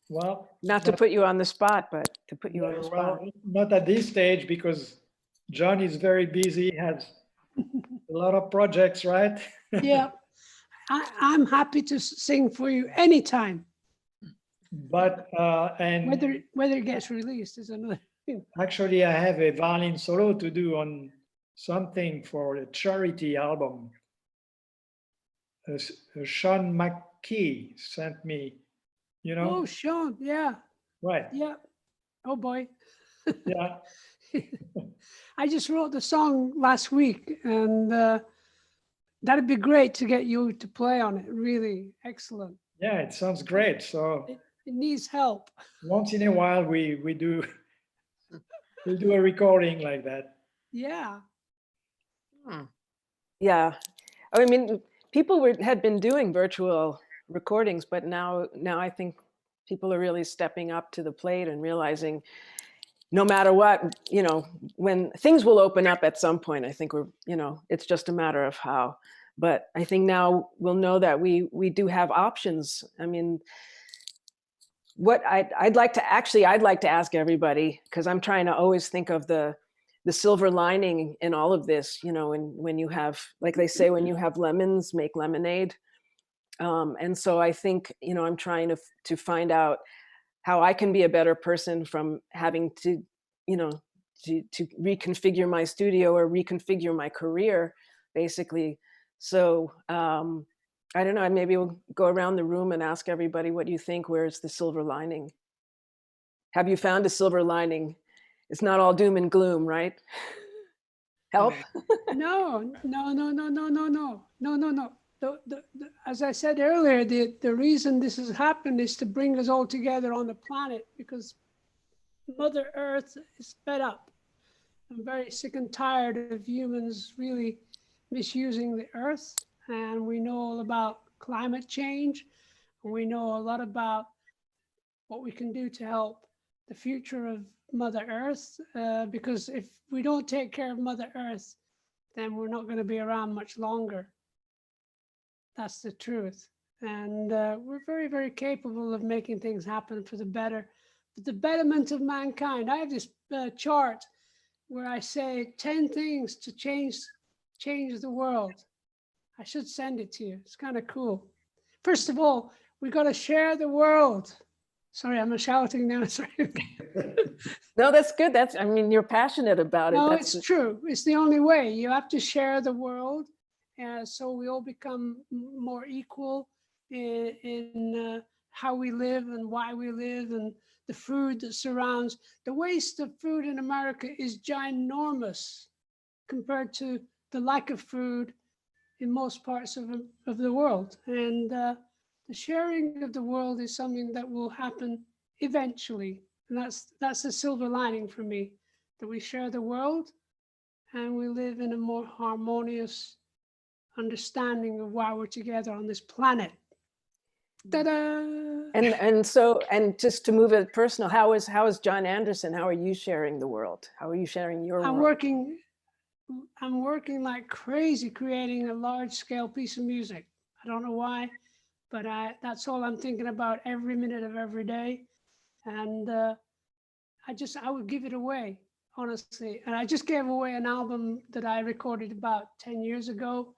Well, Not to put you on the spot, but to put you on the spot. well, not at this stage, because John is very busy, has a lot of projects, right? Yeah, I'm happy to sing for you anytime. But and Whether it gets released is another thing. actually, I have a violin solo to do on something for a charity album. Sean McKee sent me, you know? Oh, Sean, yeah, Right. yeah. Oh boy. Yeah. I just wrote the song last week, and that'd be great to get you to play on it. Really excellent. Yeah, it sounds great. So It needs help. once in a while, we'll do a recording like that. Yeah. Yeah, I mean, people had been doing virtual recordings, but now I think people are really stepping up to the plate and realizing no matter what, you know, when things will open up at some point, I think it's just a matter of how. But I think now we'll know that we do have options. I mean, what I'd like to ask everybody, because I'm trying to always think of the silver lining in all of this, you know, and when you have, like they say, when you have lemons, make lemonade. And so I think, you know, I'm trying to find out how I can be a better person from having to, you know, to reconfigure my studio or reconfigure my career, basically. So I don't know, maybe we'll go around the room and ask everybody what you think. Where's the silver lining? Have you found a silver lining? It's not all doom and gloom, right? Help? No, no, no, no, no, no, no, no, no, no. As I said earlier, the reason this has happened is to bring us all together on the planet, because Mother Earth is fed up. I'm very sick and tired of humans really misusing the earth. And we know all about climate change. And we know a lot about what we can do to help the future of Mother Earth. Because if we don't take care of Mother Earth, then we're not going to be around much longer. That's the truth. And we're very, very capable of making things happen for the better, for the betterment of mankind. I have this chart where I say 10 things to change the world. I should send it to you. It's kind of cool. First of all, we got to share the world. Sorry, I'm shouting now. Sorry. No, that's good. I mean, you're passionate about it. No, That's it's true. It's the only way. You have to share the world, so we all become more equal in how we live and why we live, and the food that surrounds. The waste of food in America is ginormous compared to the lack of food in most parts of the world. And the sharing of the world is something that will happen eventually. And that's a silver lining for me, that we share the world and we live in a more harmonious understanding of why we're together on this planet. Ta-da! And just to move it personal, how is Jon Anderson? How are you sharing the world? How are you sharing your I'm world? working like crazy, creating a large-scale piece of music. I don't know why, but that's all I'm thinking about every minute of every day. And I would give it away, honestly. And I just gave away an album that I recorded about 10 years ago.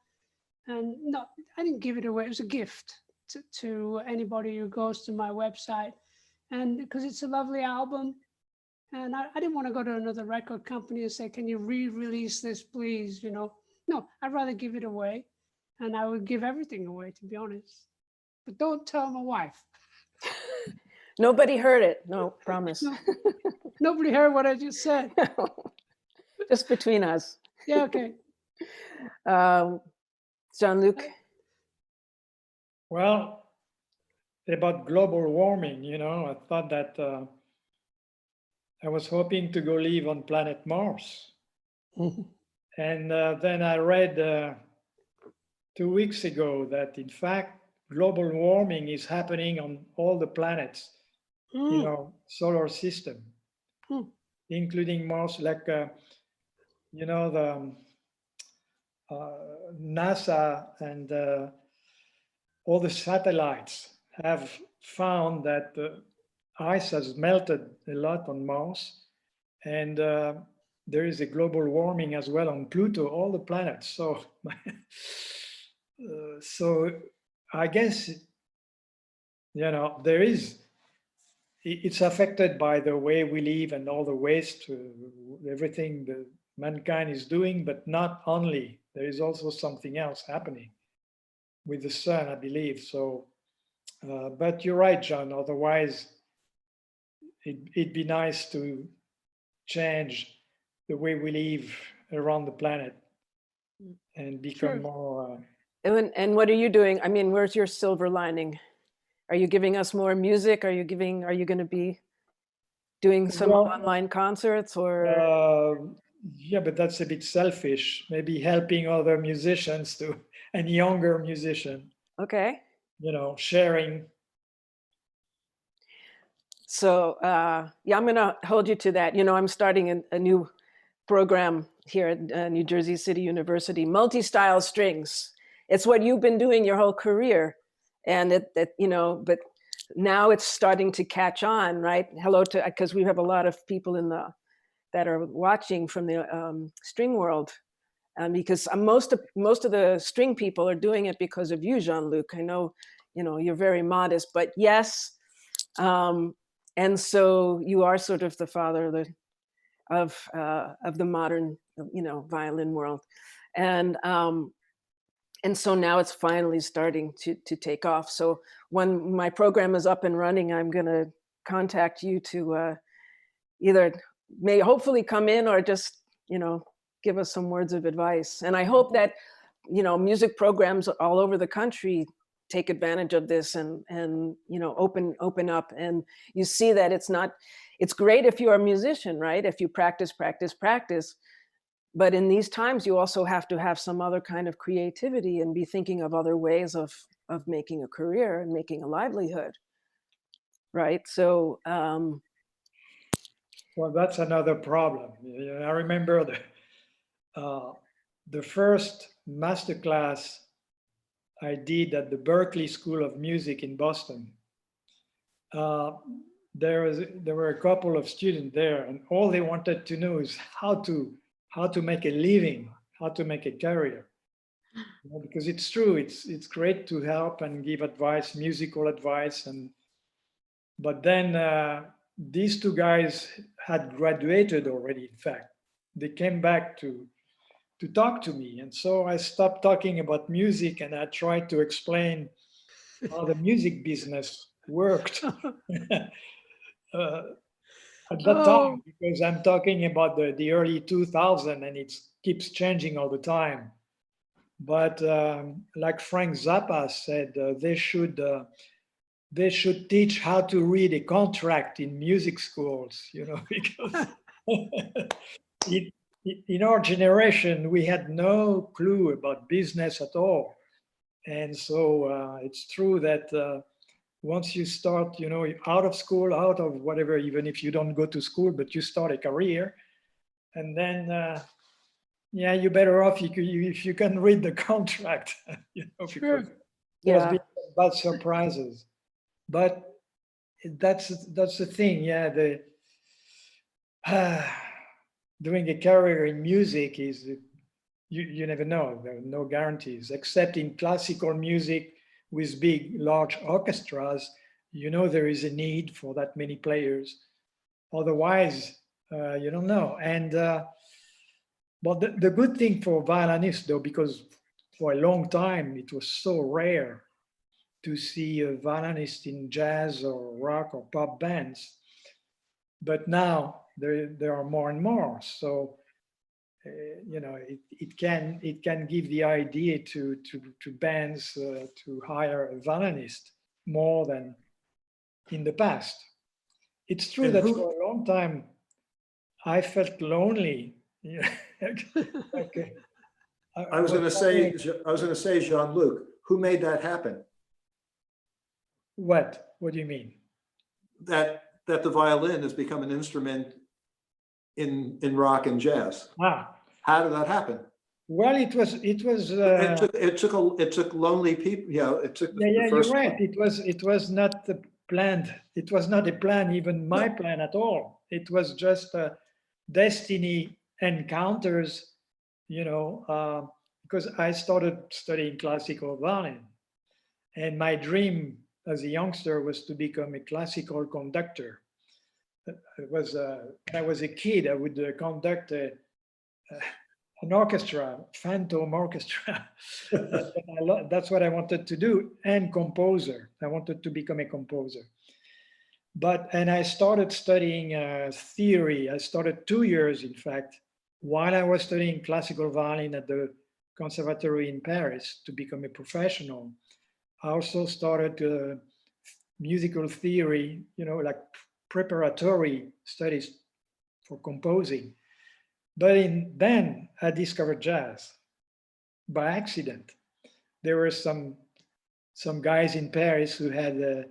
And no, I didn't give it away. It was a gift to anybody who goes to my website. And because it's a lovely album. And I didn't want to go to another record company and say, can you re-release this, please? You know, no, I'd rather give it away. And I would give everything away, to be honest. But don't tell my wife. Nobody heard it. No, promise. No, nobody heard what I just said. Just between us. Yeah, okay. Jean-Luc? Well, about global warming, I thought that I was hoping to go live on planet Mars. And then I read 2 weeks ago that in fact, global warming is happening on all the planets, solar system, including Mars, like, the NASA and all the satellites have found that the ice has melted a lot on Mars, and there is a global warming as well on Pluto, all the planets. So, so I guess, it's affected by the way we live and all the waste, everything that mankind is doing, but not only. There is also something else happening with the sun, I believe. So, but you're right, John. Otherwise, it'd be nice to change the way we live around the planet and become more. And what are you doing? I mean, where's your silver lining? Are you giving us more music? Are you going to be doing some online concerts or? Yeah, but that's a bit selfish. Maybe helping other musicians too, and younger musician. Okay. Sharing. So yeah, I'm going to hold you to that. I'm starting a new program here at New Jersey City University, multi-style strings. It's what you've been doing your whole career, and but now it's starting to catch on, right? Because we have a lot of people that are watching from the string world, because most of the string people are doing it because of you, Jean-Luc. I know, you're very modest, but yes, and so you are sort of the father of the modern, violin world, and so now it's finally starting to take off. So when my program is up and running, I'm going to contact you to either hopefully come in or just give us some words of advice. And I hope that music programs all over the country take advantage of this and open up, and you see that it's great if you're a musician, right? If you practice, but in these times you also have to have some other kind of creativity and be thinking of other ways of making a career and making a livelihood, right? So well, that's another problem. I remember the first masterclass I did at the Berklee School of Music in Boston. There were a couple of students there, and all they wanted to know is how to make a living, how to make a career. Because it's true, it's great to help and give advice, musical advice, but then these two guys had graduated already. In fact, they came back to talk to me, and so I stopped talking about music and I tried to explain how the music business worked at that time, because I'm talking about the early 2000s, and it keeps changing all the time. But like Frank Zappa said, they should teach how to read a contract in music schools, because in our generation, we had no clue about business at all. And so it's true that once you start, out of school, out of whatever, even if you don't go to school, but you start a career, and then, yeah, you're better off if you can read the contract, Sure. because there's been bad surprises. But that's the thing, yeah. Doing a career in music is, you never know. There are no guarantees, except in classical music with big, large orchestras. There is a need for that many players. Otherwise, you don't know. And but the good thing for violinists, though, because for a long time it was so rare to see a violinist in jazz or rock or pop bands, but now there are more and more. So it can give the idea to bands to hire a violinist more than in the past. It's true that for a long time I felt lonely. Okay. I was going to say, Jean-Luc, who made that happen? What do you mean? That the violin has become an instrument in rock and jazz. How did that happen? Well, it was. It took lonely people. It took. Yeah, you're right. It was not planned. It was not a plan, even my plan at all. It was just destiny encounters, because I started studying classical violin, and my dream as a youngster was to become a classical conductor. When I was a kid, I would conduct an orchestra, phantom orchestra. That's what I wanted to do, and composer. I wanted to become a composer. And I started studying theory. I started 2 years, in fact, while I was studying classical violin at the Conservatory in Paris to become a professional. I also started musical theory, like preparatory studies for composing. But then I discovered jazz by accident. There were some guys in Paris who had,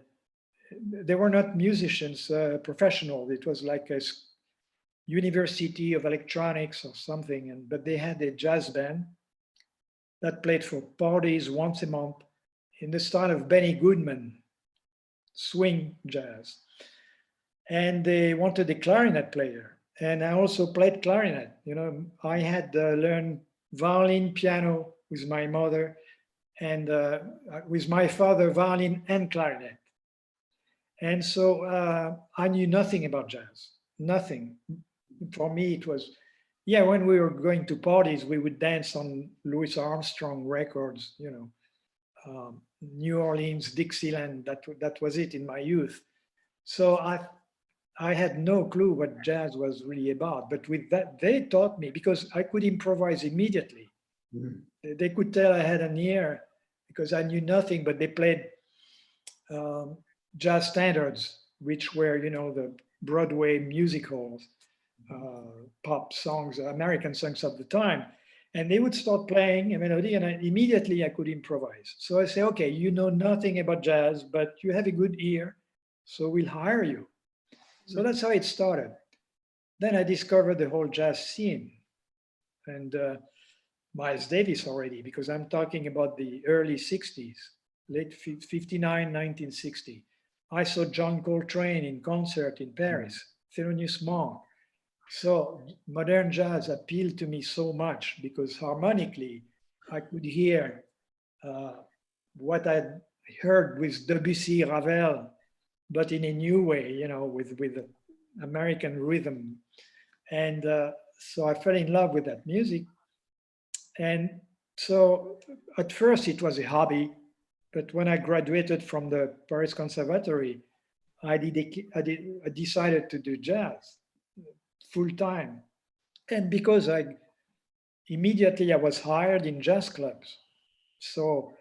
they were not musicians, professional. It was like a University of Electronics or something, but they had a jazz band that played for parties once a month in the style of Benny Goodman, swing jazz. And they wanted a clarinet player. And I also played clarinet. I had learned violin, piano with my mother, and with my father, violin and clarinet. And so I knew nothing about jazz, nothing. For me, it was, yeah, when we were going to parties, we would dance on Louis Armstrong records, you know, New Orleans, Dixieland, that was it in my youth. So I had no clue what jazz was really about. But with that, they taught me, because I could improvise immediately. They could tell I had an ear because I knew nothing, but they played jazz standards, which were, you know, the Broadway musicals, pop songs, American songs of the time. And they would start playing a melody, and immediately I could improvise. So I say, okay, you know nothing about jazz, but you have a good ear, so we'll hire you. So that's how it started. Then I discovered the whole jazz scene, and Miles Davis already, because I'm talking about the early 60s, late 59, 1960. I saw John Coltrane in concert in Paris, Thelonious Monk. So modern jazz appealed to me so much because harmonically, I could hear what I'd heard with Debussy, Ravel, but in a new way, you know, with American rhythm. And so I fell in love with that music. And so at first it was a hobby, but when I graduated from the Paris Conservatory, I decided to do jazz full time. And because immediately I was hired in jazz clubs. So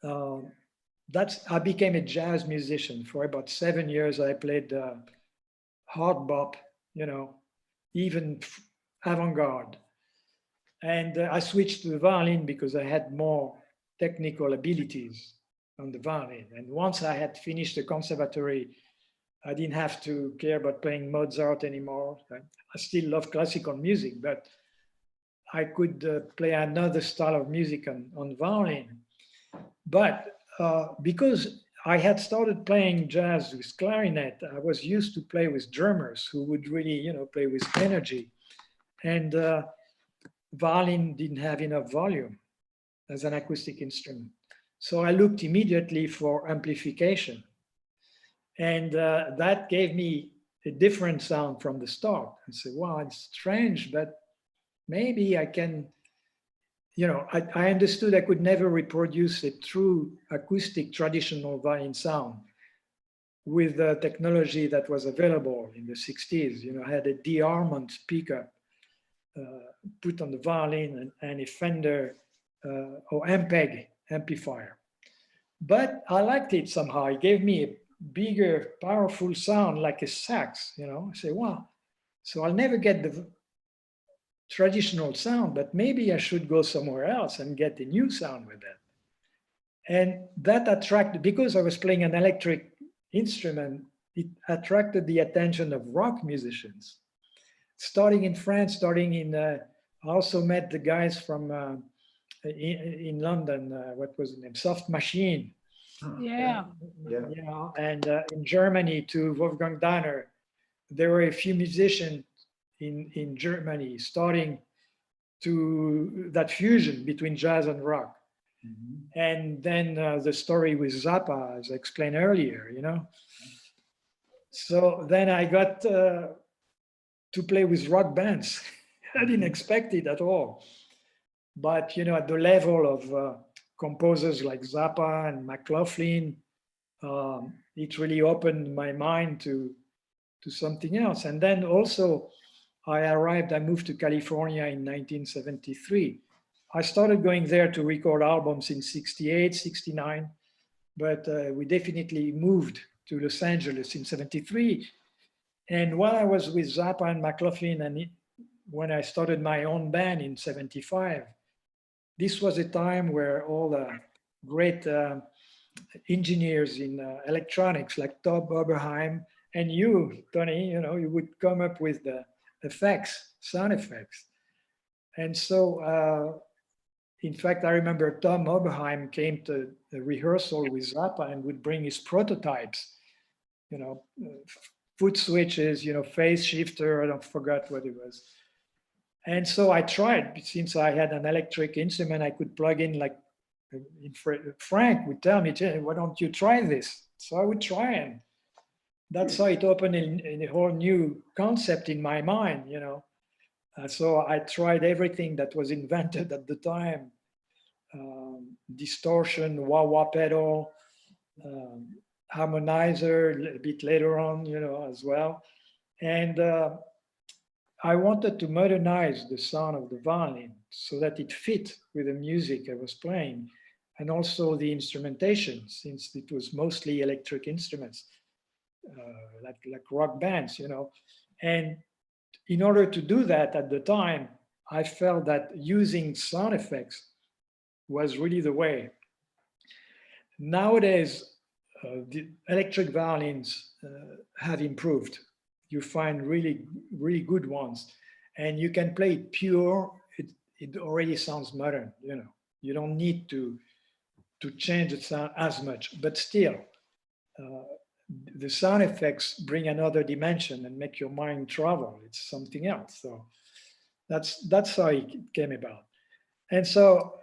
I became a jazz musician. For about 7 years, I played hard bop, you know, even avant-garde. And I switched to the violin because I had more technical abilities on the violin. And once I had finished the conservatory, I didn't have to care about playing Mozart anymore. I still love classical music, but I could play another style of music on violin. But because I had started playing jazz with clarinet, I was used to play with drummers who would really, you know, play with energy. And violin didn't have enough volume as an acoustic instrument. So I looked immediately for amplification. And that gave me a different sound from the start. I said, wow, it's strange, but maybe I can, you know, I understood I could never reproduce a true acoustic traditional violin sound with the technology that was available in the 60s. You know, I had a D. Armand pickup put on the violin and a Fender or Ampeg amplifier. But I liked it somehow. It gave me a bigger, powerful sound like a sax, you know. I say, wow, so I'll never get the traditional sound, but maybe I should go somewhere else and get a new sound with that. And that attracted, because I was playing an electric instrument, it attracted the attention of rock musicians. Starting in France, I also met the guys from in London, what was the name? Soft Machine. Yeah. Yeah. You know, and in Germany to Wolfgang Danner, there were a few musicians in Germany starting to that fusion between jazz and rock. And then the story with Zappa, as I explained earlier, you know. So then I got to play with rock bands. I didn't expect it at all. But, you know, at the level of composers like Zappa and McLaughlin, it really opened my mind to something else. And then also I moved to California in 1973. I started going there to record albums in 68, 69, but we definitely moved to Los Angeles in 73. And while I was with Zappa and McLaughlin, and when I started my own band in 75, this was a time where all the great engineers in electronics like Todd Oberheim and you, Tony, you know, you would come up with the effects, sound effects. And so, in fact, I remember Tom Oberheim came to the rehearsal with Zappa and would bring his prototypes, you know, foot switches, you know, phase shifter, I don't forget what it was. And so I tried, since I had an electric instrument, I could plug in, like Frank would tell me, why don't you try this? So I would try, and that's how it opened in a whole new concept in my mind, you know. So I tried everything that was invented at the time. Distortion, wah-wah pedal, harmonizer a bit later on, you know, as well. And I wanted to modernize the sound of the violin so that it fit with the music I was playing, and also the instrumentation, since it was mostly electric instruments, like rock bands, you know. And in order to do that at the time, I felt that using sound effects was really the way. Nowadays, the electric violins have improved. You find really, really good ones, and you can play it pure. It already sounds modern, you know. You don't need to change the sound as much, but still, the sound effects bring another dimension and make your mind travel. It's something else. So that's how it came about. And so,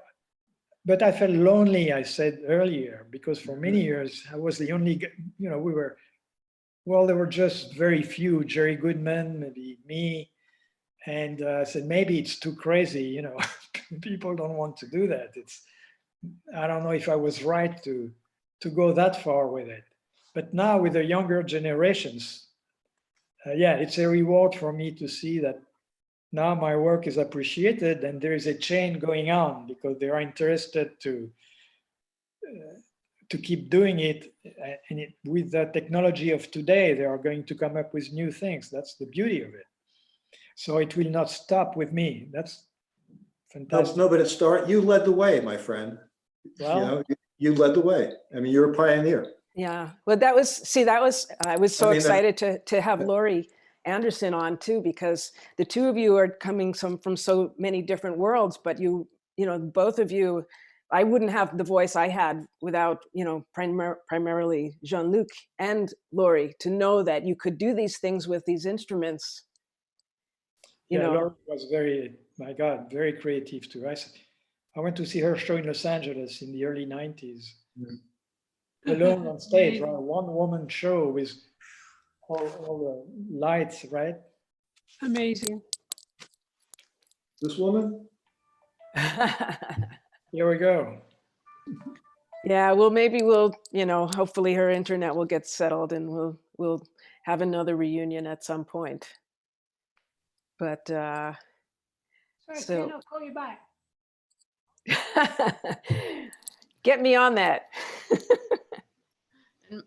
but I felt lonely, I said earlier, because for many years I was the only, you know, there were just very few, Jerry Goodman, maybe me. And I said, maybe it's too crazy, you know, people don't want to do that. I don't know if I was right to go that far with it. But now with the younger generations, yeah, it's a reward for me to see that now my work is appreciated and there is a chain going on because they are interested to keep doing it. And with the technology of today, they are going to come up with new things. That's the beauty of it. So it will not stop with me. That's fantastic. No, but you led the way, my friend. Well, you know, you led the way. I mean, you're a pioneer. Yeah, well, I was so excited to have Laurie Anderson on too, because the two of you are coming from so many different worlds, but you know, both of you, I wouldn't have the voice I had without, you know, primarily Jean-Luc and Laurie, to know that you could do these things with these instruments. You know, Laurie was my God, very creative too. I went to see her show in Los Angeles in the early 90s. Alone on stage, right? One woman show with all the lights, right? Amazing. This woman? Here we go. Yeah, well, maybe we'll, you know, hopefully her internet will get settled and we'll have another reunion at some point. But Sorry, Stan, I'll call you back. get me on that.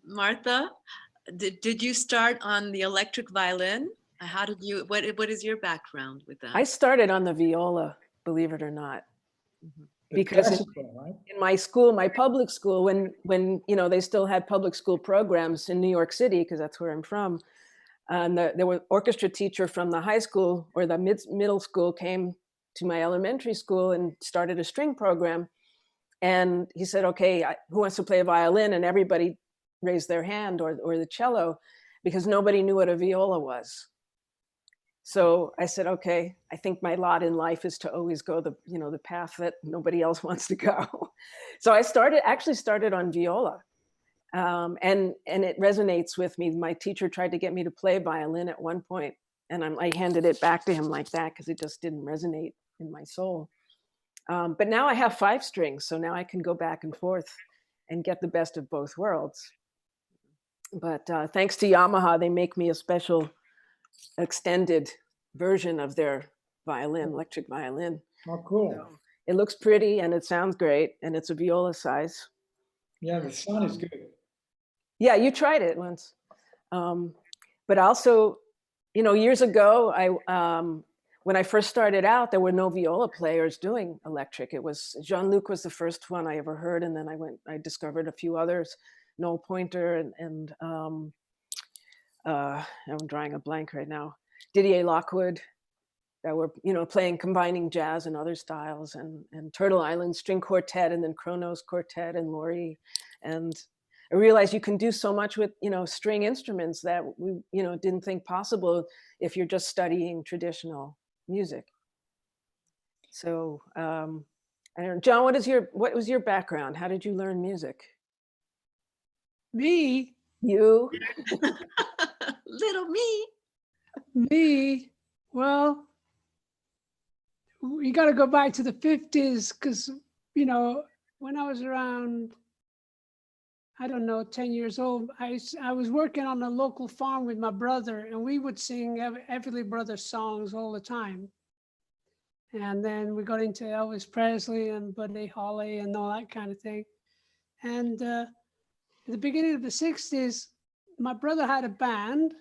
Martha, did you start on the electric violin? How did you, what is your background with that? I started on the viola, believe it or not. Mhm. Because in my school, my public school, when you know, they still had public school programs in New York City, because that's where I'm from, and there was orchestra teacher from the high school or the middle school came to my elementary school and started a string program. And he said, okay, who wants to play a violin? And everybody raised their hand, or the cello, because nobody knew what a viola was. So I said, okay, I think my lot in life is to always go the path that nobody else wants to go. So I actually started on viola, and it resonates with me. My teacher tried to get me to play violin at one point, and I handed it back to him like that because it just didn't resonate in my soul. But now I have 5 strings, so now I can go back and forth and get the best of both worlds. But thanks to Yamaha, they make me a special extended version of their violin, electric violin. Oh, cool. So it looks pretty and it sounds great, and it's a viola size. Yeah, the sound is good. Yeah, you tried it once. But also, you know, years ago, when I first started out, there were no viola players doing electric. It was Jean-Luc was the first one I ever heard, and then I discovered a few others, Noel Pointer and I'm drawing a blank right now, Didier Lockwood, that were, you know, combining jazz and other styles, and Turtle Island String Quartet, and then Kronos Quartet and Laurie. And I realized you can do so much with, you know, string instruments that we, you know, didn't think possible if you're just studying traditional music. So I don't know, John, what was your background? How did you learn music? Me? You? Little me. Me, well, you got to go back to the 50s because, you know, when I was around, I don't know, 10 years old, I was working on a local farm with my brother, and we would sing Everly Brothers songs all the time. And then we got into Elvis Presley and Buddy Holly and all that kind of thing. And at the beginning of the 60s, my brother had a band.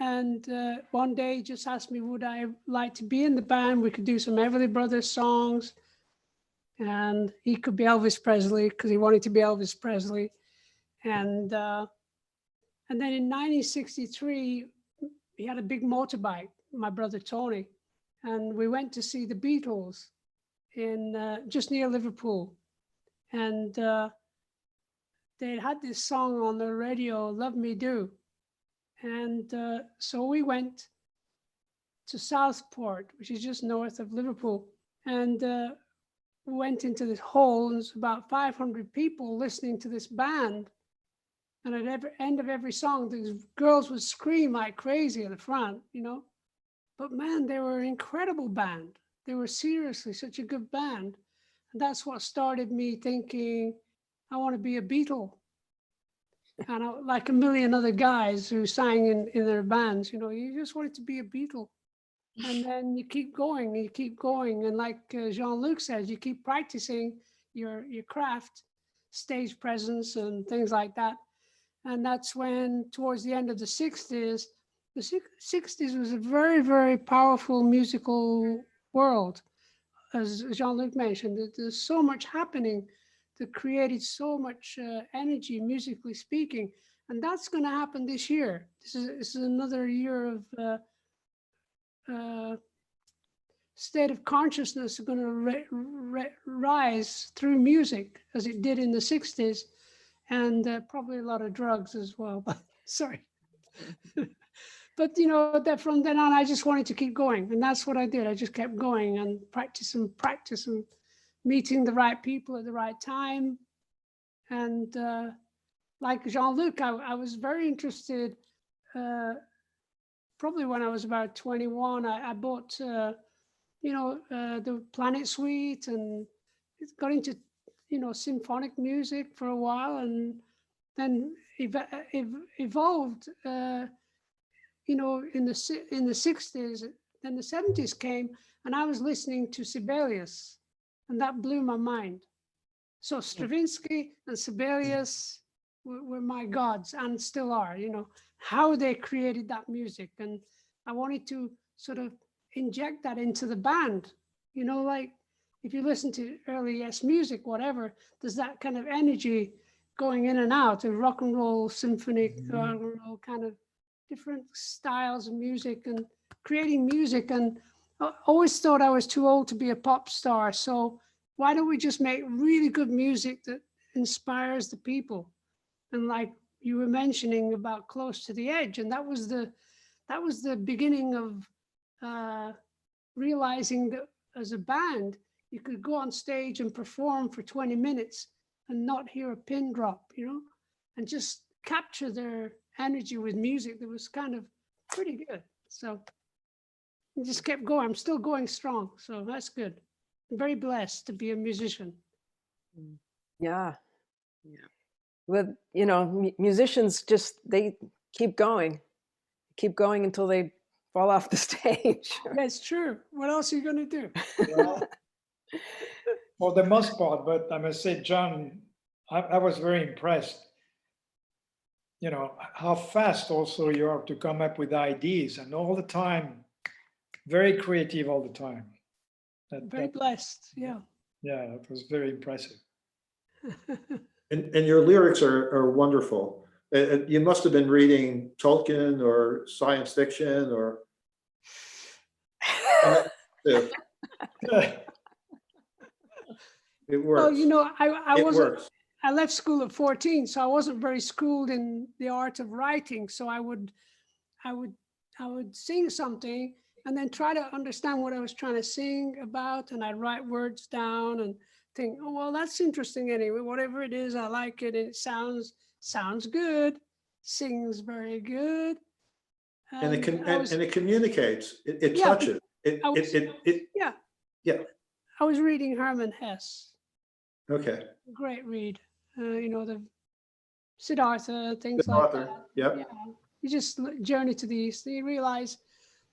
And one day he just asked me, would I like to be in the band? We could do some Everly Brothers songs. And he could be Elvis Presley because he wanted to be Elvis Presley. And then in 1963, he had a big motorbike, my brother Tony. And we went to see the Beatles in just near Liverpool. And they had this song on the radio, Love Me Do. And so we went to Southport, which is just north of Liverpool. And we went into this hall, and there's about 500 people listening to this band. And at every end of every song, these girls would scream like crazy at the front, you know. But man, they were an incredible band. They were seriously such a good band. And that's what started me thinking, I want to be a Beatle. And like a million other guys who sang in their bands, you know, you just wanted to be a Beatle. And then you keep going, and you keep going. And like Jean-Luc says, you keep practicing your craft, stage presence and things like that. And that's when, towards the end of the 60s, the 60s was a very, very powerful musical world. As Jean-Luc mentioned, there's so much happening that created so much energy, musically speaking. And that's going to happen this year. This is another year of state of consciousness going to rise through music as it did in the 60s, and probably a lot of drugs as well. But sorry. But, you know, that from then on, I just wanted to keep going. And that's what I did. I just kept going and practice and meeting the right people at the right time. And like Jean-Luc, I was very interested, probably when I was about 21, I bought, you know, the Planet Suite, and got into, you know, symphonic music for a while, and then evolved, you know, in the 60s. Then the 70s came, and I was listening to Sibelius, and that blew my mind. So Stravinsky and Sibelius were my gods, and still are, you know, how they created that music. And I wanted to sort of inject that into the band, you know, like if you listen to early Yes music, whatever, there's that kind of energy going in and out of rock and roll, symphonic, rock and roll, kind of different styles of music and creating music. And I always thought I was too old to be a pop star. So why don't we just make really good music that inspires the people? And like you were mentioning about Close to the Edge, and that was the beginning of realizing that as a band, you could go on stage and perform for 20 minutes and not hear a pin drop, you know, and just capture their energy with music that was kind of pretty good. So I just kept going. I'm still going strong. So that's good. I'm very blessed to be a musician. Yeah. Yeah. With, you know, musicians just, they keep going until they fall off the stage. That's true. What else are you going to do? Well, for the most part, but I must say, John, I was very impressed, you know, how fast also you are to come up with ideas, and all the time, very creative all the time. Very blessed. Yeah. Yeah, that was very impressive. And your lyrics are wonderful. You must have been reading Tolkien or science fiction or. It works. Well, you know, I It wasn't. works. I left school at 14, so I wasn't very schooled in the art of writing. So I would sing something and then try to understand what I was trying to sing about, and I'd write words down and think, oh well, that's interesting anyway. Whatever it is, I like it. It sounds good. Sings very good. And it can, I was, and it communicates, it Yeah, touches, yeah, yeah, I was reading Hermann Hesse, okay. great read. You know, the Siddhartha, things Good like author, that. yep. Yeah, you just journey to the East, and you realize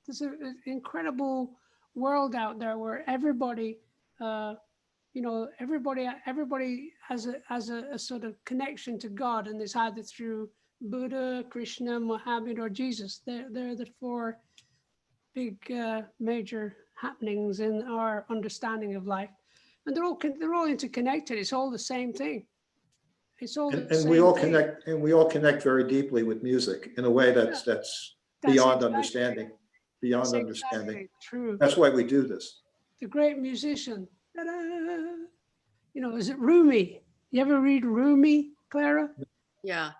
there's an incredible world out there where everybody, you know, everybody has a sort of connection to God, and it's either through Buddha, Krishna, Muhammad, or Jesus. They're the four big major happenings in our understanding of life, and they're all interconnected. It's all the same thing. It's all the And same we all thing. connect, and we all connect very deeply with music in a way that's That's beyond exactly- understanding, beyond That's understanding. exactly true. That's why we do this. The great musician. Ta-da! You know, is it Rumi? You ever read Rumi, Clara? Yeah.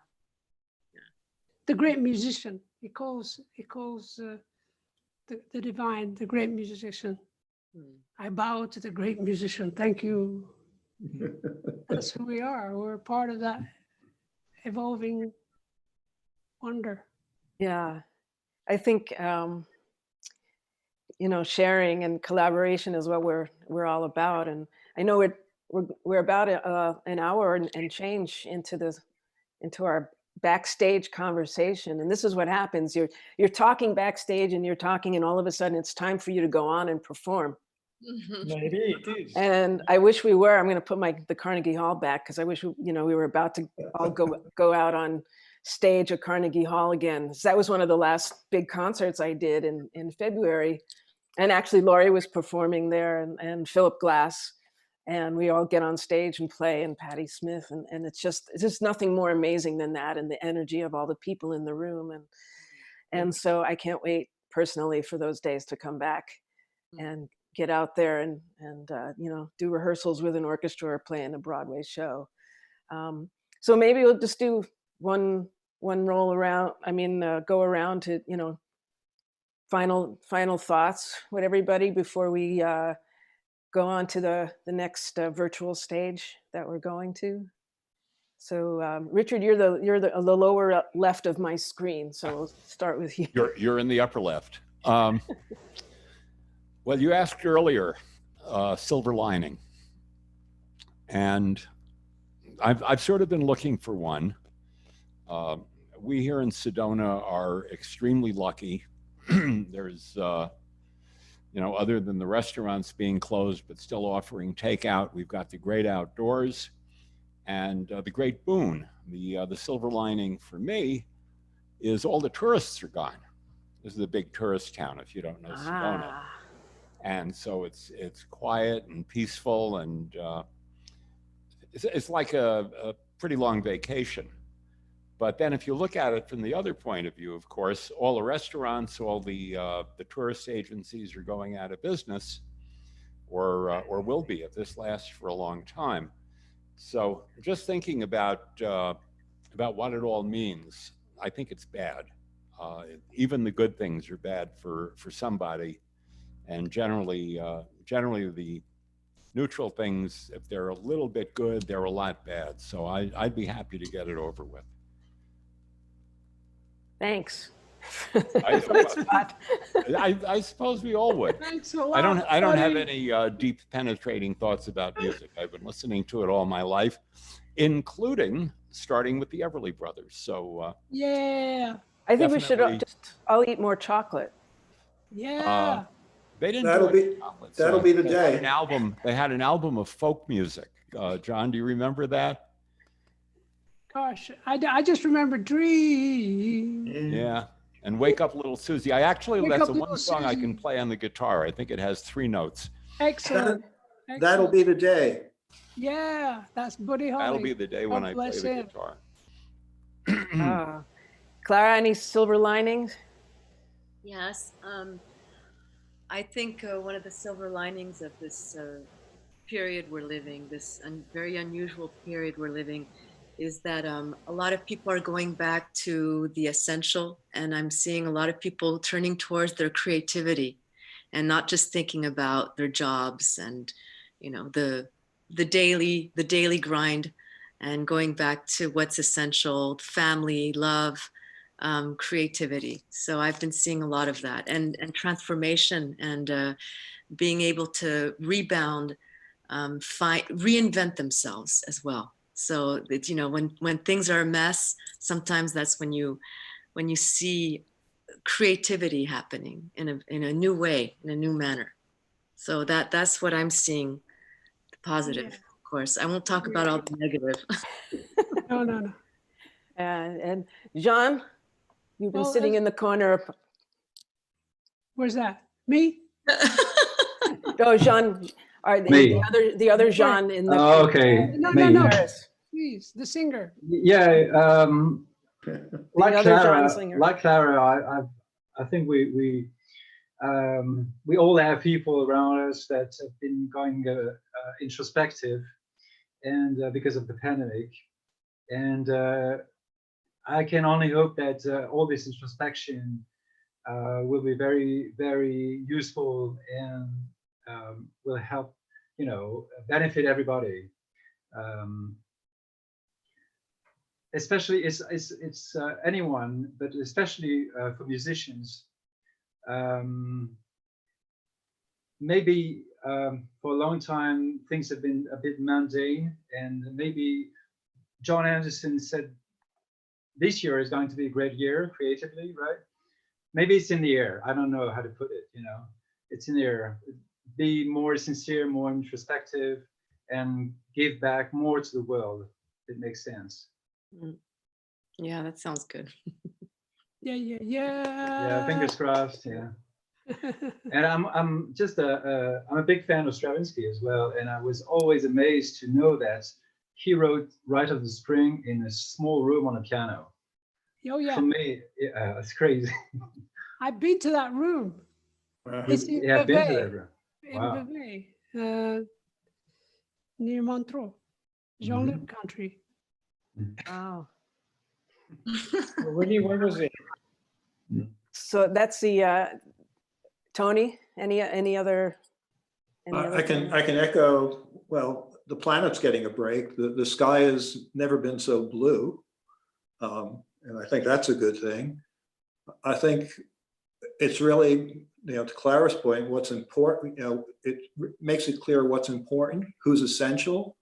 The great musician. He calls the divine, the great musician. Hmm. I bow to the great musician. Thank you. That's who we are. We're part of that evolving wonder. Yeah, I think you know, sharing and collaboration is what we're all about. And I know we're about an hour and change into our backstage conversation. And this is what happens: you're talking backstage, and you're talking, and all of a sudden it's time for you to go on and perform. Maybe it is. And I wish we were. I'm going to put the Carnegie Hall back, because I wish we were about to all go out on stage at Carnegie Hall again. So that was one of the last big concerts I did in February, and actually Laurie was performing there, and Philip Glass, and we all get on stage and play, and Patti Smith, and it's just nothing more amazing than that, and the energy of all the people in the room, and so I can't wait personally for those days to come back and get out there and you know, do rehearsals with an orchestra or play in a Broadway show. So maybe we'll just do one roll around. I mean, go around to, you know, final thoughts with everybody before we go on to the next virtual stage that we're going to. So Richard, you're the lower left of my screen, so we'll start with you. You're in the upper left. Well, you asked earlier, silver lining, and I've sort of been looking for one. We here in Sedona are extremely lucky. There's, you know, other than the restaurants being closed but still offering takeout, we've got the great outdoors, and the great boon, the silver lining for me, is all the tourists are gone. This is a big tourist town, if you don't know Sedona. And so it's quiet and peaceful, and it's like a pretty long vacation. But then if you look at it from the other point of view, of course, all the restaurants, all the tourist agencies are going out of business, or will be if this lasts for a long time. So just thinking about what it all means, I think it's bad. Even the good things are bad for somebody. And generally the neutral things, if they're a little bit good, they're a lot bad. So I'd be happy to get it over with. Thanks. I suppose we all would. Thanks a lot. I don't have buddy. any deep penetrating thoughts about music. I've been listening to it all my life, including starting with the Everly Brothers. So Yeah. I think we should Definitely. I'll eat more chocolate. Yeah. they didn't. That'll do any be- chocolates. that'll be the They had day. an album. They had an album of folk music. John, do you remember that? Gosh, I just remember Dream. Yeah. And Wake Up Little Susie. That's the Up one Little song I Susie. can play on the guitar. I think it has 3 notes. Excellent. That'll Excellent. be the day. Yeah, that's Buddy Holly. That'll be the day when God I play bless the him. guitar. Clara, any silver linings? Yes. I think one of the silver linings of this period we're living, this very unusual period we're living, is that a lot of people are going back to the essential, and I'm seeing a lot of people turning towards their creativity and not just thinking about their jobs and, you know, the daily grind, and going back to what's essential: family, love, creativity. So I've been seeing a lot of that, and transformation, and being able to rebound, reinvent themselves as well. So that, you know, when things are a mess, sometimes that's when you see creativity happening in a new way, in a new manner. So that's what I'm seeing, the positive. Yeah. Of course, I won't talk about all the negative. No, no, no. And Jean, you've been Well, sitting in the corner. Where's that? Me? Oh, Jean, are Me. the other Jean in the Oh, okay. No, Me. no, no. Paris. Please, the singer. Yeah, like other John Clara, Singer. I think we all have people around us that have been going introspective, and because of the pandemic, and I can only hope that all this introspection will be very, very useful, and will help, you know, benefit everybody. Especially it's anyone, but especially for musicians. Maybe for a long time things have been a bit mundane, and maybe Jon Anderson said this year is going to be a great year creatively, right? Maybe it's in the air. I don't know how to put it, you know. It's in the air. Be more sincere, more introspective, and give back more to the world. It makes sense. Yeah, that sounds good. Yeah, yeah, Yeah, yeah. fingers crossed. Yeah. And I'm just I'm a big fan of Stravinsky as well, and I was always amazed to know that he wrote Rite of the Spring in a small room on a piano. Oh, yeah. For me, it's crazy. I've been to that room. It's in You have been to that Vevey. room. In Wow. Vevey, near Montreux, Jean-Luc country. Wow. Really, where was it? So that's the Tony. Any other? I can echo. Well, the planet's getting a break. The sky has never been so blue, and I think that's a good thing. I think it's really, you know, to Clara's point, what's important. You know, it makes it clear what's important, who's essential.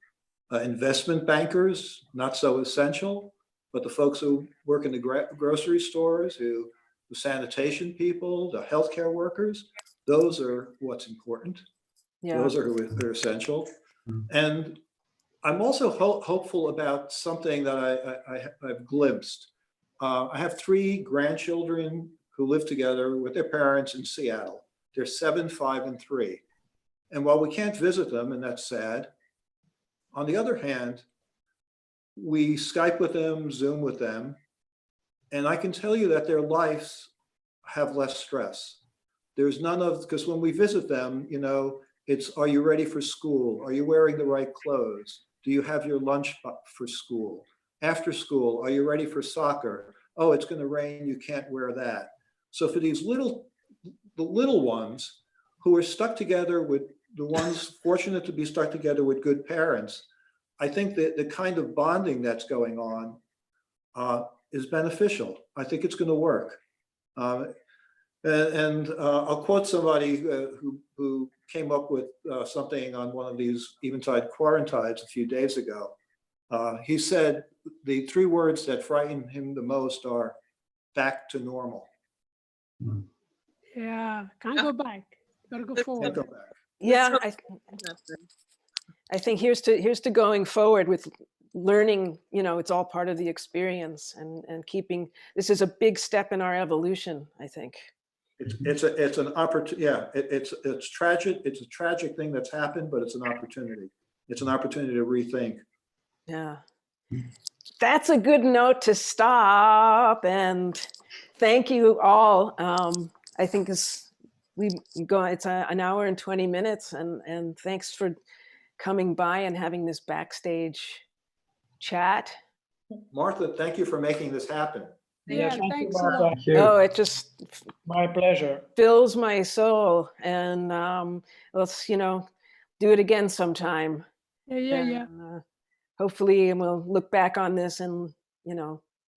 Investment bankers, not so essential, but the folks who work in the grocery stores, the sanitation people, the healthcare workers, those are what's important. Yeah. Those are who are essential. And I'm also hopeful about something that I've glimpsed. I have 3 grandchildren who live together with their parents in Seattle. They're 7, 5, and 3. And while we can't visit them, and that's sad, on the other hand, we Skype with them, Zoom with them, and I can tell you that their lives have less stress. There's none of, because when we visit them, you know, it's, are you ready for school? Are you wearing the right clothes? Do you have your lunch for school? After school, are you ready for soccer? Oh, it's going to rain, you can't wear that. So for these the little ones who are stuck together with the ones fortunate to be stuck together with good parents, I think that the kind of bonding that's going on is beneficial. I think it's going to work. And I'll quote somebody who came up with something on one of these Eventide Quarantides a few days ago. He said the 3 words that frighten him the most are back to normal. Yeah, can't go back. Gotta go forward. Go back. Yeah, I think here's to going forward with learning. You know, it's all part of the experience, and keeping. This is a big step in our evolution, I think. It's an opportunity. Yeah, it's tragic. It's a tragic thing that's happened, but it's an opportunity. It's an opportunity to rethink. Yeah. That's a good note to stop, and thank you all. I think it's an hour and 20 minutes, and thanks for coming by and having this backstage chat. Martha, thank you for making this happen. Yeah, thank you, thanks a Martha. lot. Thank you. Oh, it just My pleasure. fills my soul, and let's do it again sometime. Yeah, yeah, yeah. Hopefully, and we'll look back on this and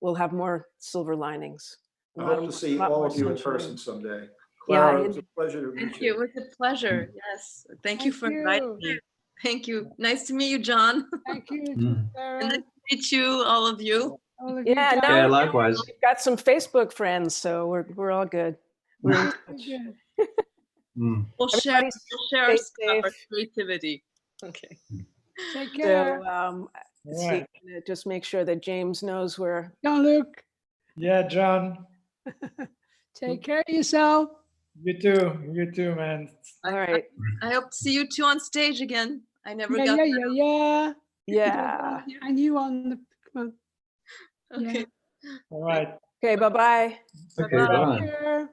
we'll have more silver linings. I hope to see lot all more of you in sunshine. person someday. Yeah, Clara, it was a pleasure to meet Thank you. It you. was a pleasure. Yes. Thank you for inviting you. me. Thank you. Nice to meet you, John. Thank you, Mm. Clara. And nice to meet you, all of you. All of you Yeah, guys. now Yeah, we- likewise. we've got some Facebook friends, so we're all good. We're in Very touch. good. Mm. We'll share Everybody stay our safe. creativity. Okay. Take care. So, let's see, Right. I'm gonna just make sure that James knows where. Jean-Luc, Yeah, John, take care of yourself. you too, man. All right. I hope to see you two on stage again. I never Yeah, got yeah, yeah, yeah. Yeah. And you on the, come that. Okay. All right. Okay. Bye-bye. Okay, Bye-bye. bye. on. Take care.